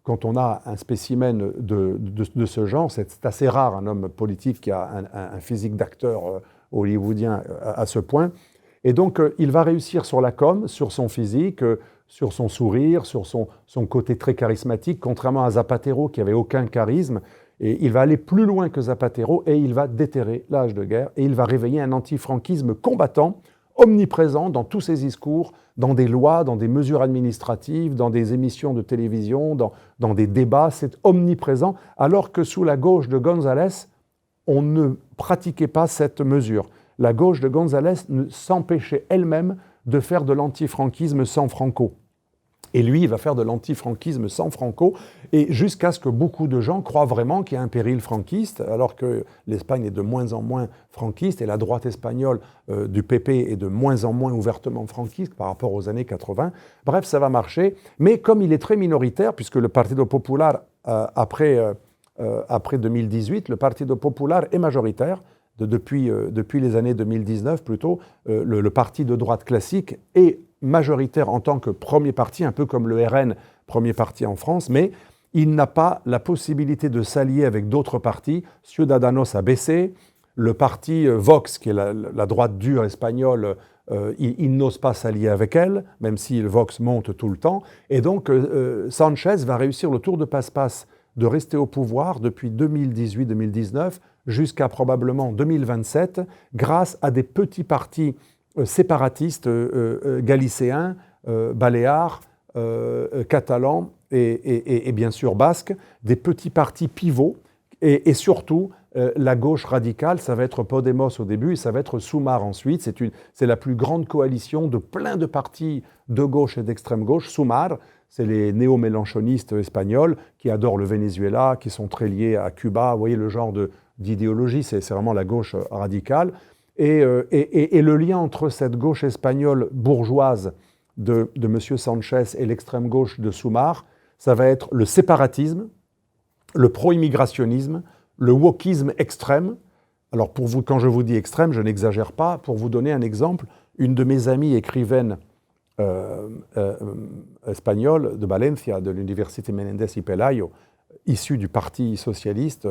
quand on a un spécimen de ce genre. C'est assez rare un homme politique qui a un physique d'acteur hollywoodien à ce point. Et donc il va réussir sur la com, sur son physique, sur son sourire, sur son côté très charismatique, contrairement à Zapatero qui n'avait aucun charisme. Et il va aller plus loin que Zapatero et il va déterrer l'âge de guerre et il va réveiller un antifranquisme combattant, omniprésent dans tous ses discours, dans des lois, dans des mesures administratives, dans des émissions de télévision, dans des débats. C'est omniprésent, alors que sous la gauche de González, on ne pratiquait pas cette mesure. La gauche de González s'empêchait elle-même de faire de l'antifranquisme sans Franco. Et lui, il va faire de l'antifranquisme sans Franco, et jusqu'à ce que beaucoup de gens croient vraiment qu'il y a un péril franquiste, alors que l'Espagne est de moins en moins franquiste, et la droite espagnole du PP est de moins en moins ouvertement franquiste par rapport aux années 80. Bref, ça va marcher, mais comme il est très minoritaire, puisque le Partido Popular, après 2018, le Partido Popular est majoritaire, depuis les années 2019 plutôt, le parti de droite classique est majoritaire en tant que premier parti, un peu comme le RN, premier parti en France, mais il n'a pas la possibilité de s'allier avec d'autres partis. Ciudadanos a baissé, le parti Vox, qui est la droite dure espagnole, il n'ose pas s'allier avec elle, même si le Vox monte tout le temps. Et donc Sánchez va réussir le tour de passe-passe de rester au pouvoir depuis 2018-2019 jusqu'à probablement 2027, grâce à des petits partis séparatistes galicéens, baléares, catalans et bien sûr basques, des petits partis pivots, et surtout la gauche radicale, ça va être Podemos au début et ça va être Sumar ensuite. C'est la plus grande coalition de plein de partis de gauche et d'extrême gauche. Sumar, c'est les néo-mélanchonistes espagnols qui adorent le Venezuela, qui sont très liés à Cuba. Vous voyez le genre d'idéologie, c'est vraiment la gauche radicale. Et le lien entre cette gauche espagnole bourgeoise de M. Sanchez et l'extrême gauche de Sumar, ça va être le séparatisme, le pro-immigrationnisme, le wokisme extrême. Alors pour vous, quand je vous dis extrême, je n'exagère pas. Pour vous donner un exemple, une de mes amies écrivaines espagnole de Valencia, de l'Université Menéndez y Pelayo, issue du Parti socialiste,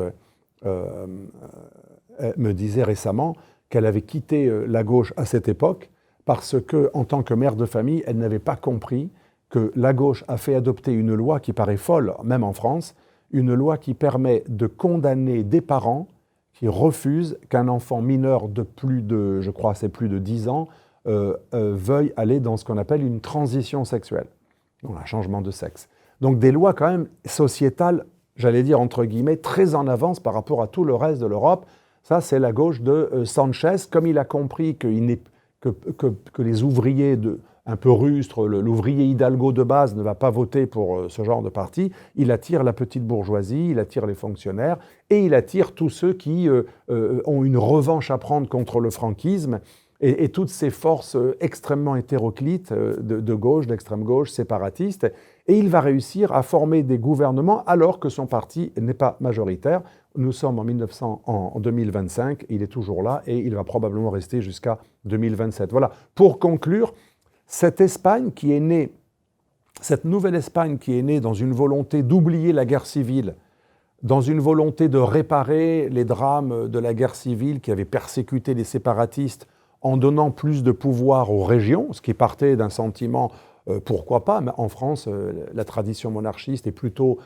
me disait récemment qu'elle avait quitté la gauche à cette époque parce qu'en tant que mère de famille, elle n'avait pas compris que la gauche a fait adopter une loi qui paraît folle, même en France, une loi qui permet de condamner des parents qui refusent qu'un enfant mineur de plus de, je crois, c'est plus de 10 ans, veuille aller dans ce qu'on appelle une transition sexuelle, donc un changement de sexe. Donc des lois quand même sociétales, j'allais dire entre guillemets, très en avance par rapport à tout le reste de l'Europe. Ça, c'est la gauche de Sanchez. Comme il a compris que les ouvriers un peu rustres, l'ouvrier Hidalgo de base ne va pas voter pour ce genre de parti, il attire la petite bourgeoisie, il attire les fonctionnaires et il attire tous ceux qui ont une revanche à prendre contre le franquisme et toutes ces forces extrêmement hétéroclites de gauche, d'extrême gauche, séparatistes. Et il va réussir à former des gouvernements alors que son parti n'est pas majoritaire. Nous sommes en 2025, il est toujours là et il va probablement rester jusqu'à 2027. Voilà. Pour conclure, cette Espagne qui est née, cette nouvelle Espagne qui est née dans une volonté d'oublier la guerre civile, dans une volonté de réparer les drames de la guerre civile qui avait persécuté les séparatistes en donnant plus de pouvoir aux régions, ce qui partait d'un sentiment pourquoi pas, mais en France, la tradition monarchiste est plutôt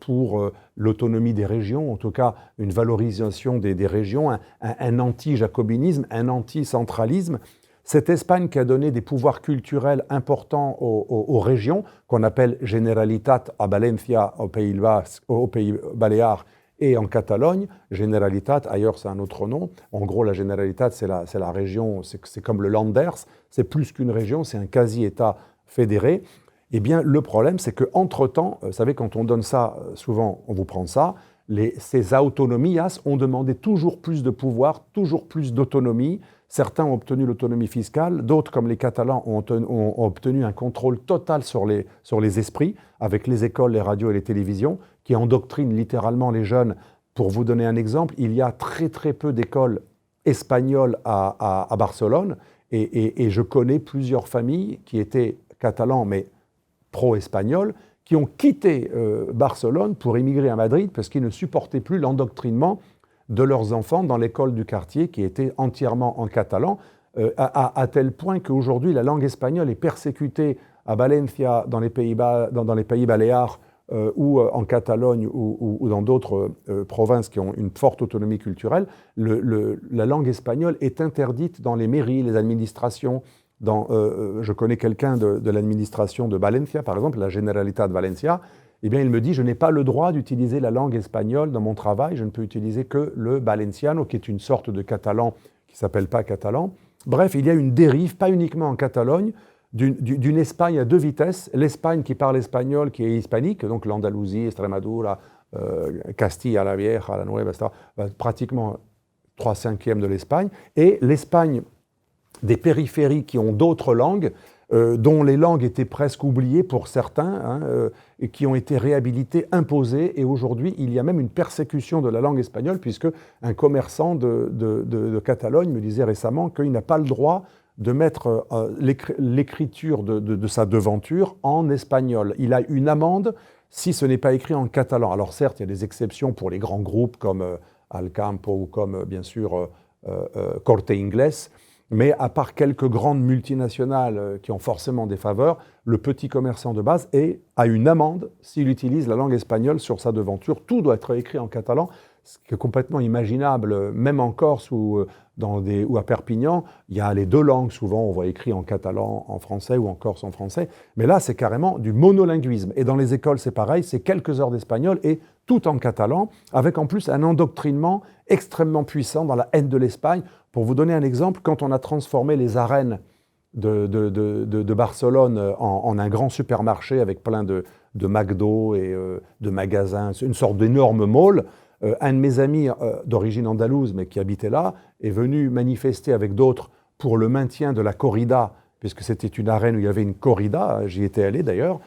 pour l'autonomie des régions, en tout cas une valorisation des régions, un anti-jacobinisme, un anti-centralisme. Cette Espagne qui a donné des pouvoirs culturels importants aux régions, qu'on appelle Generalitat à Valencia, au Pays Baléares, et en Catalogne, Generalitat, ailleurs c'est un autre nom. En gros, la Generalitat, c'est la région, c'est comme le Landers, c'est plus qu'une région, c'est un quasi-État fédéré. Eh bien, le problème, c'est qu'entre-temps, vous savez, quand on donne ça, souvent, on vous prend ça, ces autonomias ont demandé toujours plus de pouvoir, toujours plus d'autonomie. Certains ont obtenu l'autonomie fiscale, d'autres, comme les Catalans, ont obtenu un contrôle total sur les esprits, avec les écoles, les radios et les télévisions, qui endoctrinent littéralement les jeunes. Pour vous donner un exemple, il y a très très peu d'écoles espagnoles à Barcelone, et je connais plusieurs familles qui étaient catalans, mais pro-espagnols, qui ont quitté Barcelone pour émigrer à Madrid parce qu'ils ne supportaient plus l'endoctrinement de leurs enfants dans l'école du quartier qui était entièrement en catalan, à tel point qu'aujourd'hui la langue espagnole est persécutée à Valencia, dans les Pays Baléares, ou en Catalogne ou dans d'autres provinces qui ont une forte autonomie culturelle. La langue espagnole est interdite dans les mairies, les administrations. Je connais quelqu'un de l'administration de Valencia, par exemple, la Generalitat de Valencia. Eh bien, il me dit, je n'ai pas le droit d'utiliser la langue espagnole dans mon travail, je ne peux utiliser que le valenciano, qui est une sorte de catalan qui ne s'appelle pas catalan. Bref, il y a une dérive, pas uniquement en Catalogne, d'une Espagne à deux vitesses, l'Espagne qui parle espagnol, qui est hispanique, donc l'Andalousie, Extremadura, Castilla la Vieja, la Nueva, etc., pratiquement 3/5 de l'Espagne, et l'Espagne des périphéries qui ont d'autres langues, dont les langues étaient presque oubliées pour certains, et qui ont été réhabilitées, imposées, et aujourd'hui il y a même une persécution de la langue espagnole, puisque un commerçant de Catalogne me disait récemment qu'il n'a pas le droit de mettre l'écriture de sa devanture en espagnol. Il a une amende si ce n'est pas écrit en catalan. Alors certes, il y a des exceptions pour les grands groupes comme Alcampo ou comme bien sûr Corte Inglés, mais à part quelques grandes multinationales qui ont forcément des faveurs, le petit commerçant de base a une amende s'il utilise la langue espagnole sur sa devanture. Tout doit être écrit en catalan, ce qui est complètement imaginable, même en Corse ou à Perpignan. Il y a les deux langues, souvent on voit écrit en catalan en français ou en corse en français, mais là c'est carrément du monolinguisme. Et dans les écoles c'est pareil, c'est quelques heures d'espagnol et tout en catalan, avec en plus un endoctrinement extrêmement puissant dans la haine de l'Espagne. Pour vous donner un exemple, quand on a transformé les arènes de Barcelone en un grand supermarché avec plein de McDo et de magasins, une sorte d'énorme mall, Un de mes amis d'origine andalouse, mais qui habitait là, est venu manifester avec d'autres pour le maintien de la corrida, puisque c'était une arène où il y avait une corrida, j'y étais allé d'ailleurs,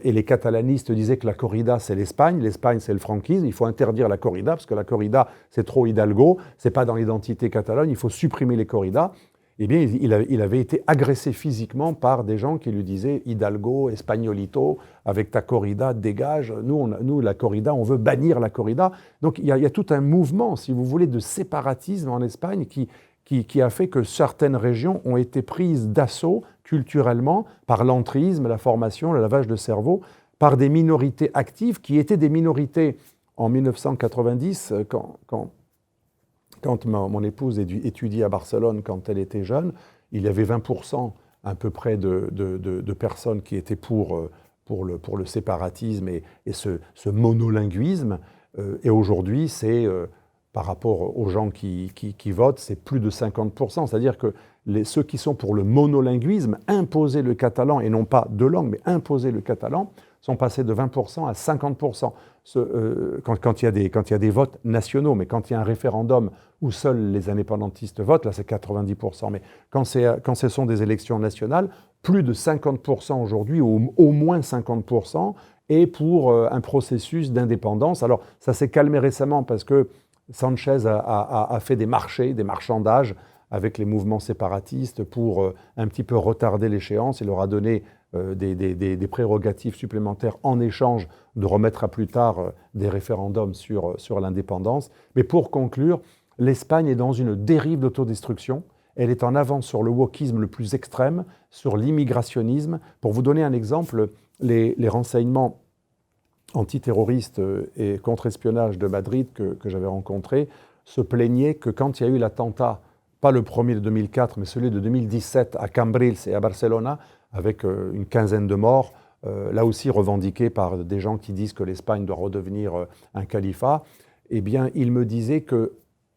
et les catalanistes disaient que la corrida c'est l'Espagne c'est le franquisme, il faut interdire la corrida, parce que la corrida c'est trop Hidalgo, c'est pas dans l'identité catalane, il faut supprimer les corridas. Eh bien, il avait été agressé physiquement par des gens qui lui disaient « Hidalgo, Espagnolito, avec ta corrida, dégage. Nous, la corrida, on veut bannir la corrida. » Donc, il y a tout un mouvement, si vous voulez, de séparatisme en Espagne qui a fait que certaines régions ont été prises d'assaut culturellement par l'entrisme, la formation, le lavage de cerveau, par des minorités actives qui étaient des minorités en 1990, quand mon épouse étudiait à Barcelone, quand elle était jeune, il y avait 20% à peu près de personnes qui étaient pour le séparatisme et ce monolinguisme. Et aujourd'hui, c'est, par rapport aux gens qui votent, c'est plus de 50%. C'est-à-dire que ceux qui sont pour le monolinguisme, imposer le catalan, et non pas deux langues, mais imposer le catalan, sont passés de 20% à 50%. Quand il y a des votes nationaux, mais quand il y a un référendum où seuls les indépendantistes votent, là c'est 90%. Mais quand ce sont des élections nationales, plus de 50% aujourd'hui, ou au moins 50%, est pour un processus d'indépendance. Alors ça s'est calmé récemment parce que Sanchez a fait des marchés, des marchandages avec les mouvements séparatistes pour un petit peu retarder l'échéance. Il leur a donné des prérogatives supplémentaires en échange de remettre à plus tard des référendums sur l'indépendance. Mais pour conclure, l'Espagne est dans une dérive d'autodestruction. Elle est en avance sur le wokisme le plus extrême, sur l'immigrationnisme. Pour vous donner un exemple, les renseignements antiterroristes et contre-espionnage de Madrid que j'avais rencontrés se plaignaient que quand il y a eu l'attentat, pas le premier de 2004, mais celui de 2017 à Cambrils et à Barcelona, avec une quinzaine de morts, là aussi revendiqués par des gens qui disent que l'Espagne doit redevenir un califat, eh bien, il me disait que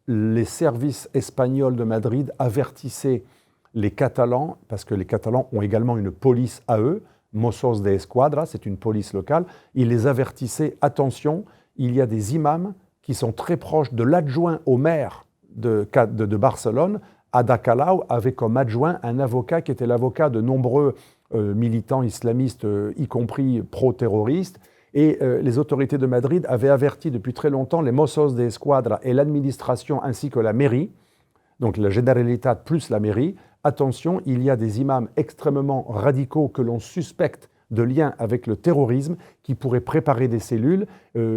les services espagnols de Madrid avertissaient les Catalans, parce que les Catalans ont également une police à eux, Mossos de Esquadra, c'est une police locale, ils les avertissaient, attention, il y a des imams qui sont très proches de l'adjoint au maire de Barcelone. Ada Colau avait comme adjoint un avocat qui était l'avocat de nombreux militants islamistes, y compris pro-terroristes. Et les autorités de Madrid avaient averti depuis très longtemps les Mossos de Esquadra et l'administration ainsi que la mairie, donc la Generalitat plus la mairie, attention, il y a des imams extrêmement radicaux que l'on suspecte de lien avec le terrorisme, qui pourraient préparer des cellules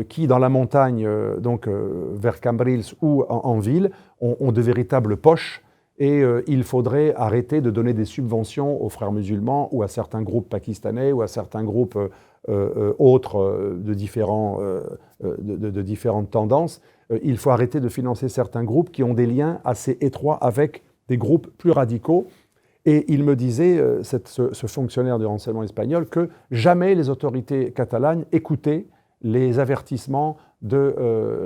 qui, dans la montagne, vers Cambrils ou en ville, ont de véritables poches. Et il faudrait arrêter de donner des subventions aux frères musulmans ou à certains groupes pakistanais ou à certains groupes autres de différentes tendances. Il faut arrêter de financer certains groupes qui ont des liens assez étroits avec des groupes plus radicaux. Et il me disait, ce fonctionnaire du renseignement espagnol, que jamais les autorités catalanes écoutaient les avertissements de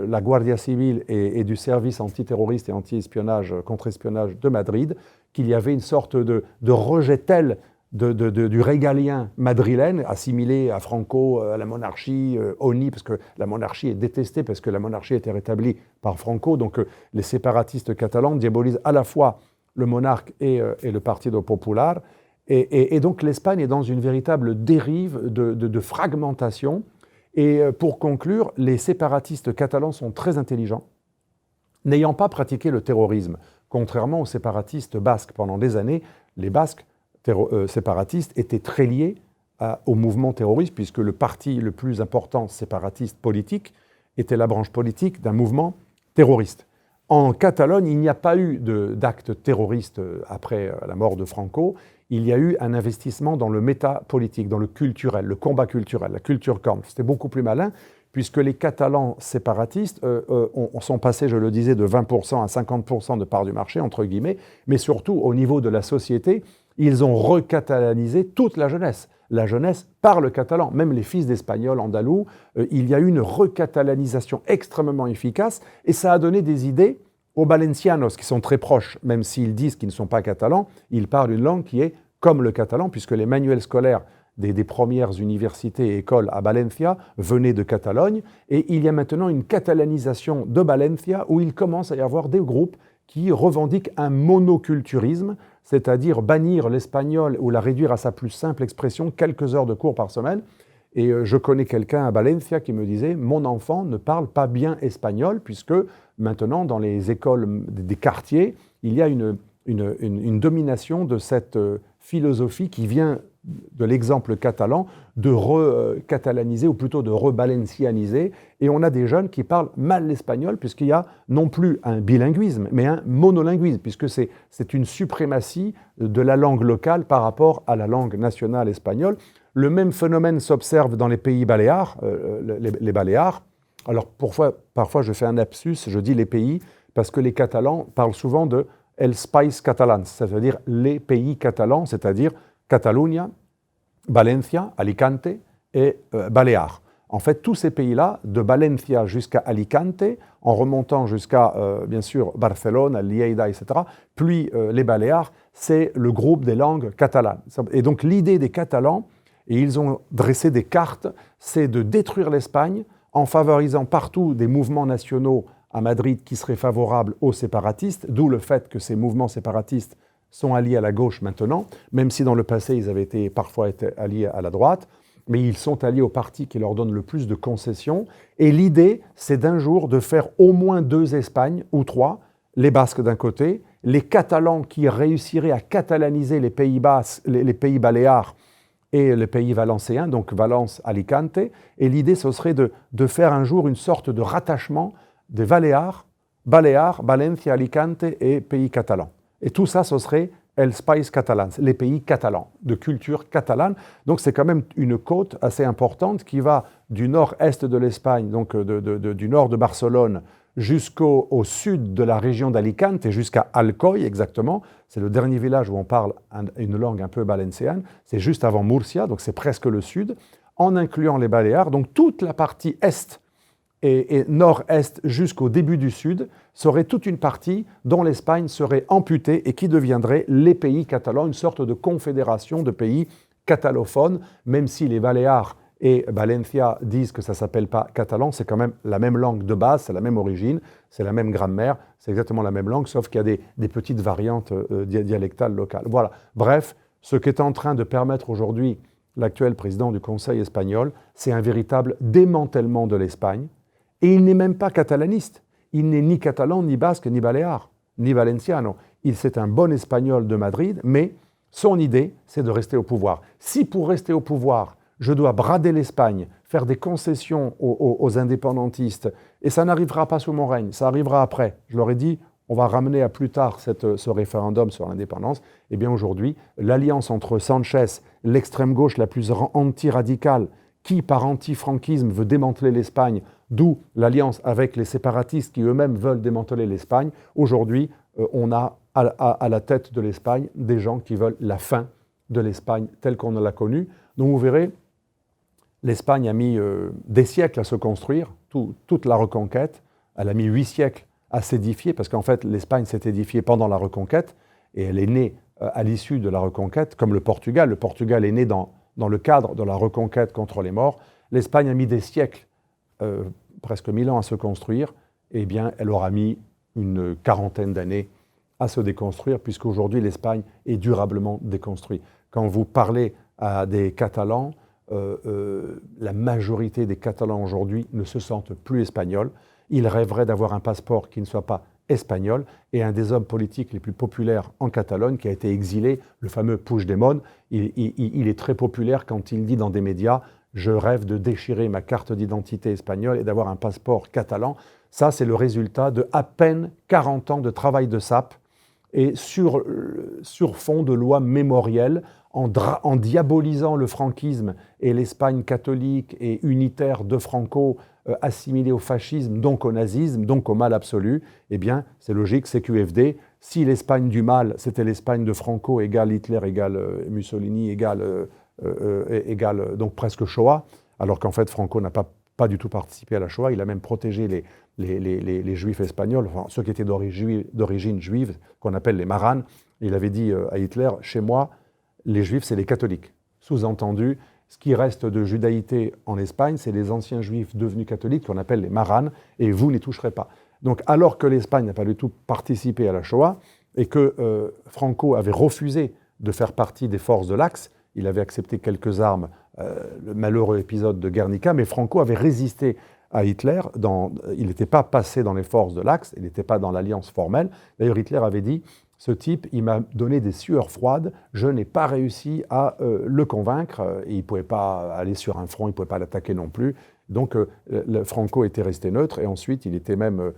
la Guardia Civile et du service antiterroriste et anti-espionnage, contre-espionnage de Madrid, qu'il y avait une sorte de rejet tel du régalien madrilène, assimilé à Franco, à la monarchie, ONI, parce que la monarchie est détestée, parce que la monarchie a été rétablie par Franco. Donc les séparatistes catalans diabolisent à la fois le monarque et le Partido Popular. Et donc l'Espagne est dans une véritable dérive de fragmentation. Et pour conclure, les séparatistes catalans sont très intelligents, n'ayant pas pratiqué le terrorisme. Contrairement aux séparatistes basques, pendant des années, les Basques séparatistes étaient très liés au mouvement terroriste, puisque le parti le plus important séparatiste politique était la branche politique d'un mouvement terroriste. En Catalogne, il n'y a pas eu d'actes terroristes après la mort de Franco. Il y a eu un investissement dans le métapolitique, dans le culturel, le combat culturel, la culture camp. C'était beaucoup plus malin, puisque les Catalans séparatistes sont passés, je le disais, de 20% à 50% de part du marché, entre guillemets, mais surtout au niveau de la société, ils ont recatalanisé toute la jeunesse. La jeunesse parle catalan, même les fils d'Espagnols, andalous, il y a eu une recatalanisation extrêmement efficace et ça a donné des idées aux valencianos qui sont très proches, même s'ils disent qu'ils ne sont pas catalans, ils parlent une langue qui est comme le catalan puisque les manuels scolaires des premières universités et écoles à Valencia venaient de Catalogne, et il y a maintenant une catalanisation de Valencia où il commence à y avoir des groupes qui revendiquent un monoculturisme, c'est-à-dire bannir l'espagnol ou la réduire à sa plus simple expression, quelques heures de cours par semaine. Et je connais quelqu'un à Valencia qui me disait « Mon enfant ne parle pas bien espagnol puisque maintenant, dans les écoles des quartiers, il y a une domination de cette philosophie qui vient de l'exemple catalan de recatalaniser ou plutôt de rebalencianiser. Et on a des jeunes qui parlent mal l'espagnol puisqu'il y a non plus un bilinguisme, mais un monolinguisme, puisque c'est une suprématie de la langue locale par rapport à la langue nationale espagnole. Le même phénomène s'observe dans les pays baléares, les Baléares. Alors parfois je fais un lapsus, je dis les pays, parce que les Catalans parlent souvent de Els Païs Catalans, c'est-à-dire les pays catalans, c'est-à-dire Catalunya, Valencia, Alicante et Baléares. En fait, tous ces pays-là, de Valencia jusqu'à Alicante, en remontant jusqu'à, bien sûr, Barcelone, Lleida, etc., puis les Baléares, c'est le groupe des langues catalanes. Et donc l'idée des Catalans, et ils ont dressé des cartes, c'est de détruire l'Espagne en favorisant partout des mouvements nationaux à Madrid qui seraient favorables aux séparatistes, d'où le fait que ces mouvements séparatistes sont alliés à la gauche maintenant, même si dans le passé ils avaient parfois été alliés à la droite, mais ils sont alliés au parti qui leur donne le plus de concessions. Et l'idée, c'est d'un jour de faire au moins 2 Espagnes, ou 3, les Basques d'un côté, les Catalans qui réussiraient à catalaniser les Pays Basques, les Pays Baléares, et les pays valencéens, donc Valence, Alicante. Et l'idée, ce serait de faire un jour une sorte de rattachement des Baléares, Valencia, Alicante et pays catalans. Et tout ça, ce serait Els Païs Catalans, les pays catalans, de culture catalane. Donc c'est quand même une côte assez importante qui va du nord-est de l'Espagne, donc du nord de Barcelone, jusqu'au sud de la région d'Alicante et jusqu'à Alcoy exactement. C'est le dernier village où on parle une langue un peu valenciane. C'est juste avant Murcia, donc c'est presque le sud, en incluant les Baléares. Donc toute la partie est et nord-est jusqu'au début du sud serait toute une partie dont l'Espagne serait amputée et qui deviendrait les pays catalans, une sorte de confédération de pays catalophones, même si les Baléares et Valencia disent que ça ne s'appelle pas catalan, c'est quand même la même langue de base, c'est la même origine, c'est la même grammaire, c'est exactement la même langue, sauf qu'il y a des petites variantes dialectales locales. Voilà. Bref, ce qu'est en train de permettre aujourd'hui l'actuel président du Conseil espagnol, c'est un véritable démantèlement de l'Espagne. Et il n'est même pas catalaniste. Il n'est ni catalan, ni basque, ni baléare, ni valenciano. C'est un bon espagnol de Madrid, mais son idée, c'est de rester au pouvoir. Si pour rester au pouvoir, je dois brader l'Espagne, faire des concessions aux indépendantistes, et ça n'arrivera pas sous mon règne, ça arrivera après. Je leur ai dit, on va ramener à plus tard ce référendum sur l'indépendance. Eh bien aujourd'hui, l'alliance entre Sanchez, l'extrême gauche la plus anti-radicale, qui par anti-franquisme veut démanteler l'Espagne, d'où l'alliance avec les séparatistes qui eux-mêmes veulent démanteler l'Espagne. Aujourd'hui, on a à la tête de l'Espagne des gens qui veulent la fin de l'Espagne telle qu'on l'a connue. Donc vous verrez, l'Espagne a mis des siècles à se construire, toute la reconquête. Elle a mis 8 siècles à s'édifier, parce qu'en fait, l'Espagne s'est édifiée pendant la reconquête, et elle est née à l'issue de la reconquête, comme le Portugal. Le Portugal est né dans le cadre de la reconquête contre les morts. L'Espagne a mis des siècles, presque 1000 ans à se construire. Eh bien, elle aura mis une quarantaine d'années à se déconstruire, puisqu'aujourd'hui, l'Espagne est durablement déconstruite. Quand vous parlez à des Catalans, la majorité des Catalans aujourd'hui ne se sentent plus espagnols. Ils rêveraient d'avoir un passeport qui ne soit pas espagnol. Et un des hommes politiques les plus populaires en Catalogne, qui a été exilé, le fameux Puigdemont, il est très populaire quand il dit dans des médias « Je rêve de déchirer ma carte d'identité espagnole et d'avoir un passeport catalan ». Ça, c'est le résultat de à peine 40 ans de travail de sape et sur fond de loi mémorielle, en diabolisant le franquisme et l'Espagne catholique et unitaire de Franco, assimilée au fascisme, donc au nazisme, donc au mal absolu. Eh bien, c'est logique, c'est QFD. Si l'Espagne du mal, c'était l'Espagne de Franco égale Hitler, égale Mussolini, égale donc presque Shoah, alors qu'en fait Franco n'a pas du tout participé à la Shoah, il a même protégé les Juifs espagnols, enfin, ceux qui étaient d'origine juive, qu'on appelle les Maranes. Il avait dit à Hitler, chez moi, les Juifs, c'est les catholiques. Sous-entendu, ce qui reste de judaïté en Espagne, c'est les anciens juifs devenus catholiques qu'on appelle les maranes, et vous n'y toucherez pas. Donc alors que l'Espagne n'a pas du tout participé à la Shoah, et que Franco avait refusé de faire partie des forces de l'Axe, il avait accepté quelques armes, le malheureux épisode de Guernica, mais Franco avait résisté à Hitler. Il n'était pas passé dans les forces de l'Axe, il n'était pas dans l'alliance formelle. D'ailleurs, Hitler avait dit, ce type, il m'a donné des sueurs froides, je n'ai pas réussi à le convaincre, et il ne pouvait pas aller sur un front, il ne pouvait pas l'attaquer non plus. Donc Franco était resté neutre, et ensuite il s'était même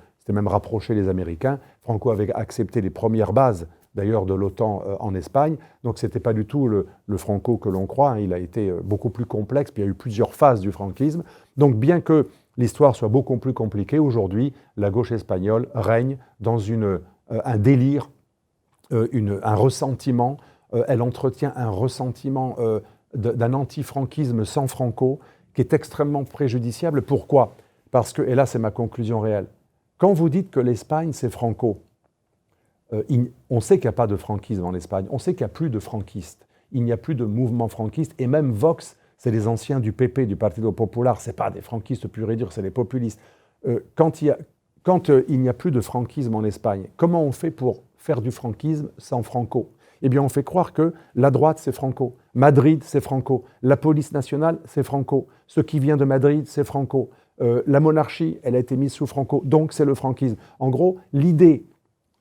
rapproché des Américains. Franco avait accepté les premières bases d'ailleurs de l'OTAN en Espagne. Donc ce n'était pas du tout le Franco que l'on croit, hein. Il a été beaucoup plus complexe, puis il y a eu plusieurs phases du franquisme. Donc bien que l'histoire soit beaucoup plus compliquée, aujourd'hui, la gauche espagnole règne dans un délire, un ressentiment. Elle entretient un ressentiment d'un anti-franquisme sans Franco qui est extrêmement préjudiciable. Pourquoi ? Parce que, et là c'est ma conclusion réelle, quand vous dites que l'Espagne c'est Franco, on sait qu'il n'y a pas de franquisme en Espagne, on sait qu'il n'y a plus de franquistes, il n'y a plus de mouvement franquiste, et même Vox, c'est les anciens du PP, du Partido Popular, ce n'est pas des franquistes purs et durs, c'est les populistes. Quand il n'y a plus de franquisme en Espagne, comment on fait pour faire du franquisme sans Franco ? Eh bien, on fait croire que la droite, c'est Franco, Madrid, c'est Franco, la police nationale, c'est Franco, ce qui vient de Madrid, c'est Franco, la monarchie, elle a été mise sous Franco, donc c'est le franquisme. En gros, l'idée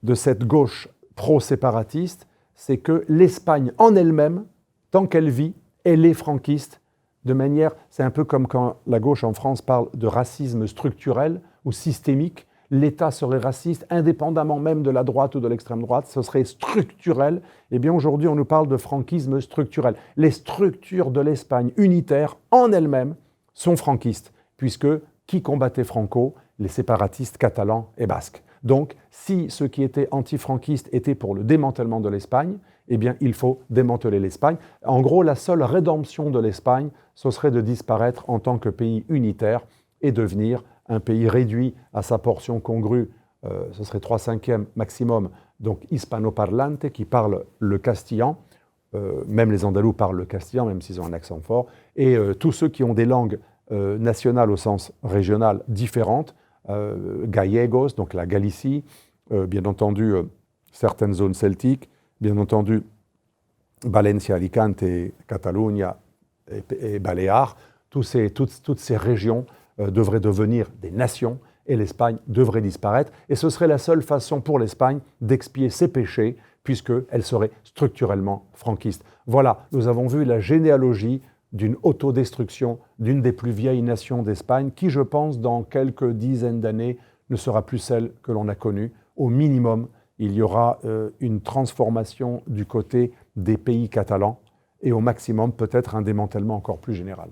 de cette gauche pro-séparatiste, c'est que l'Espagne en elle-même, tant qu'elle vit, elle est franquiste, de manière, c'est un peu comme quand la gauche en France parle de racisme structurel ou systémique, l'État serait raciste, indépendamment même de la droite ou de l'extrême droite, ce serait structurel. Eh bien aujourd'hui, on nous parle de franquisme structurel. Les structures de l'Espagne unitaire, en elles-mêmes, sont franquistes, puisque qui combattait Franco ? Les séparatistes catalans et basques. Donc, si ceux qui étaient anti-franquistes étaient pour le démantèlement de l'Espagne, eh bien, il faut démanteler l'Espagne. En gros, la seule rédemption de l'Espagne, ce serait de disparaître en tant que pays unitaire et devenir un pays réduit à sa portion congrue, ce serait 3/5 maximum, donc hispanoparlante, qui parle le castillan. Même les Andalous parlent le castillan, même s'ils ont un accent fort. Et tous ceux qui ont des langues nationales au sens régional différentes, gallegos, donc la Galicie, bien entendu certaines zones celtiques, bien entendu Valencia, Alicante, Catalunya et Baléares, toutes ces régions devraient devenir des nations et l'Espagne devrait disparaître. Et ce serait la seule façon pour l'Espagne d'expier ses péchés puisqu'elle serait structurellement franquiste. Voilà, nous avons vu la généalogie d'une autodestruction d'une des plus vieilles nations d'Espagne qui, je pense, dans quelques dizaines d'années, ne sera plus celle que l'on a connue. Au minimum, il y aura une transformation du côté des pays catalans et au maximum, peut-être un démantèlement encore plus général.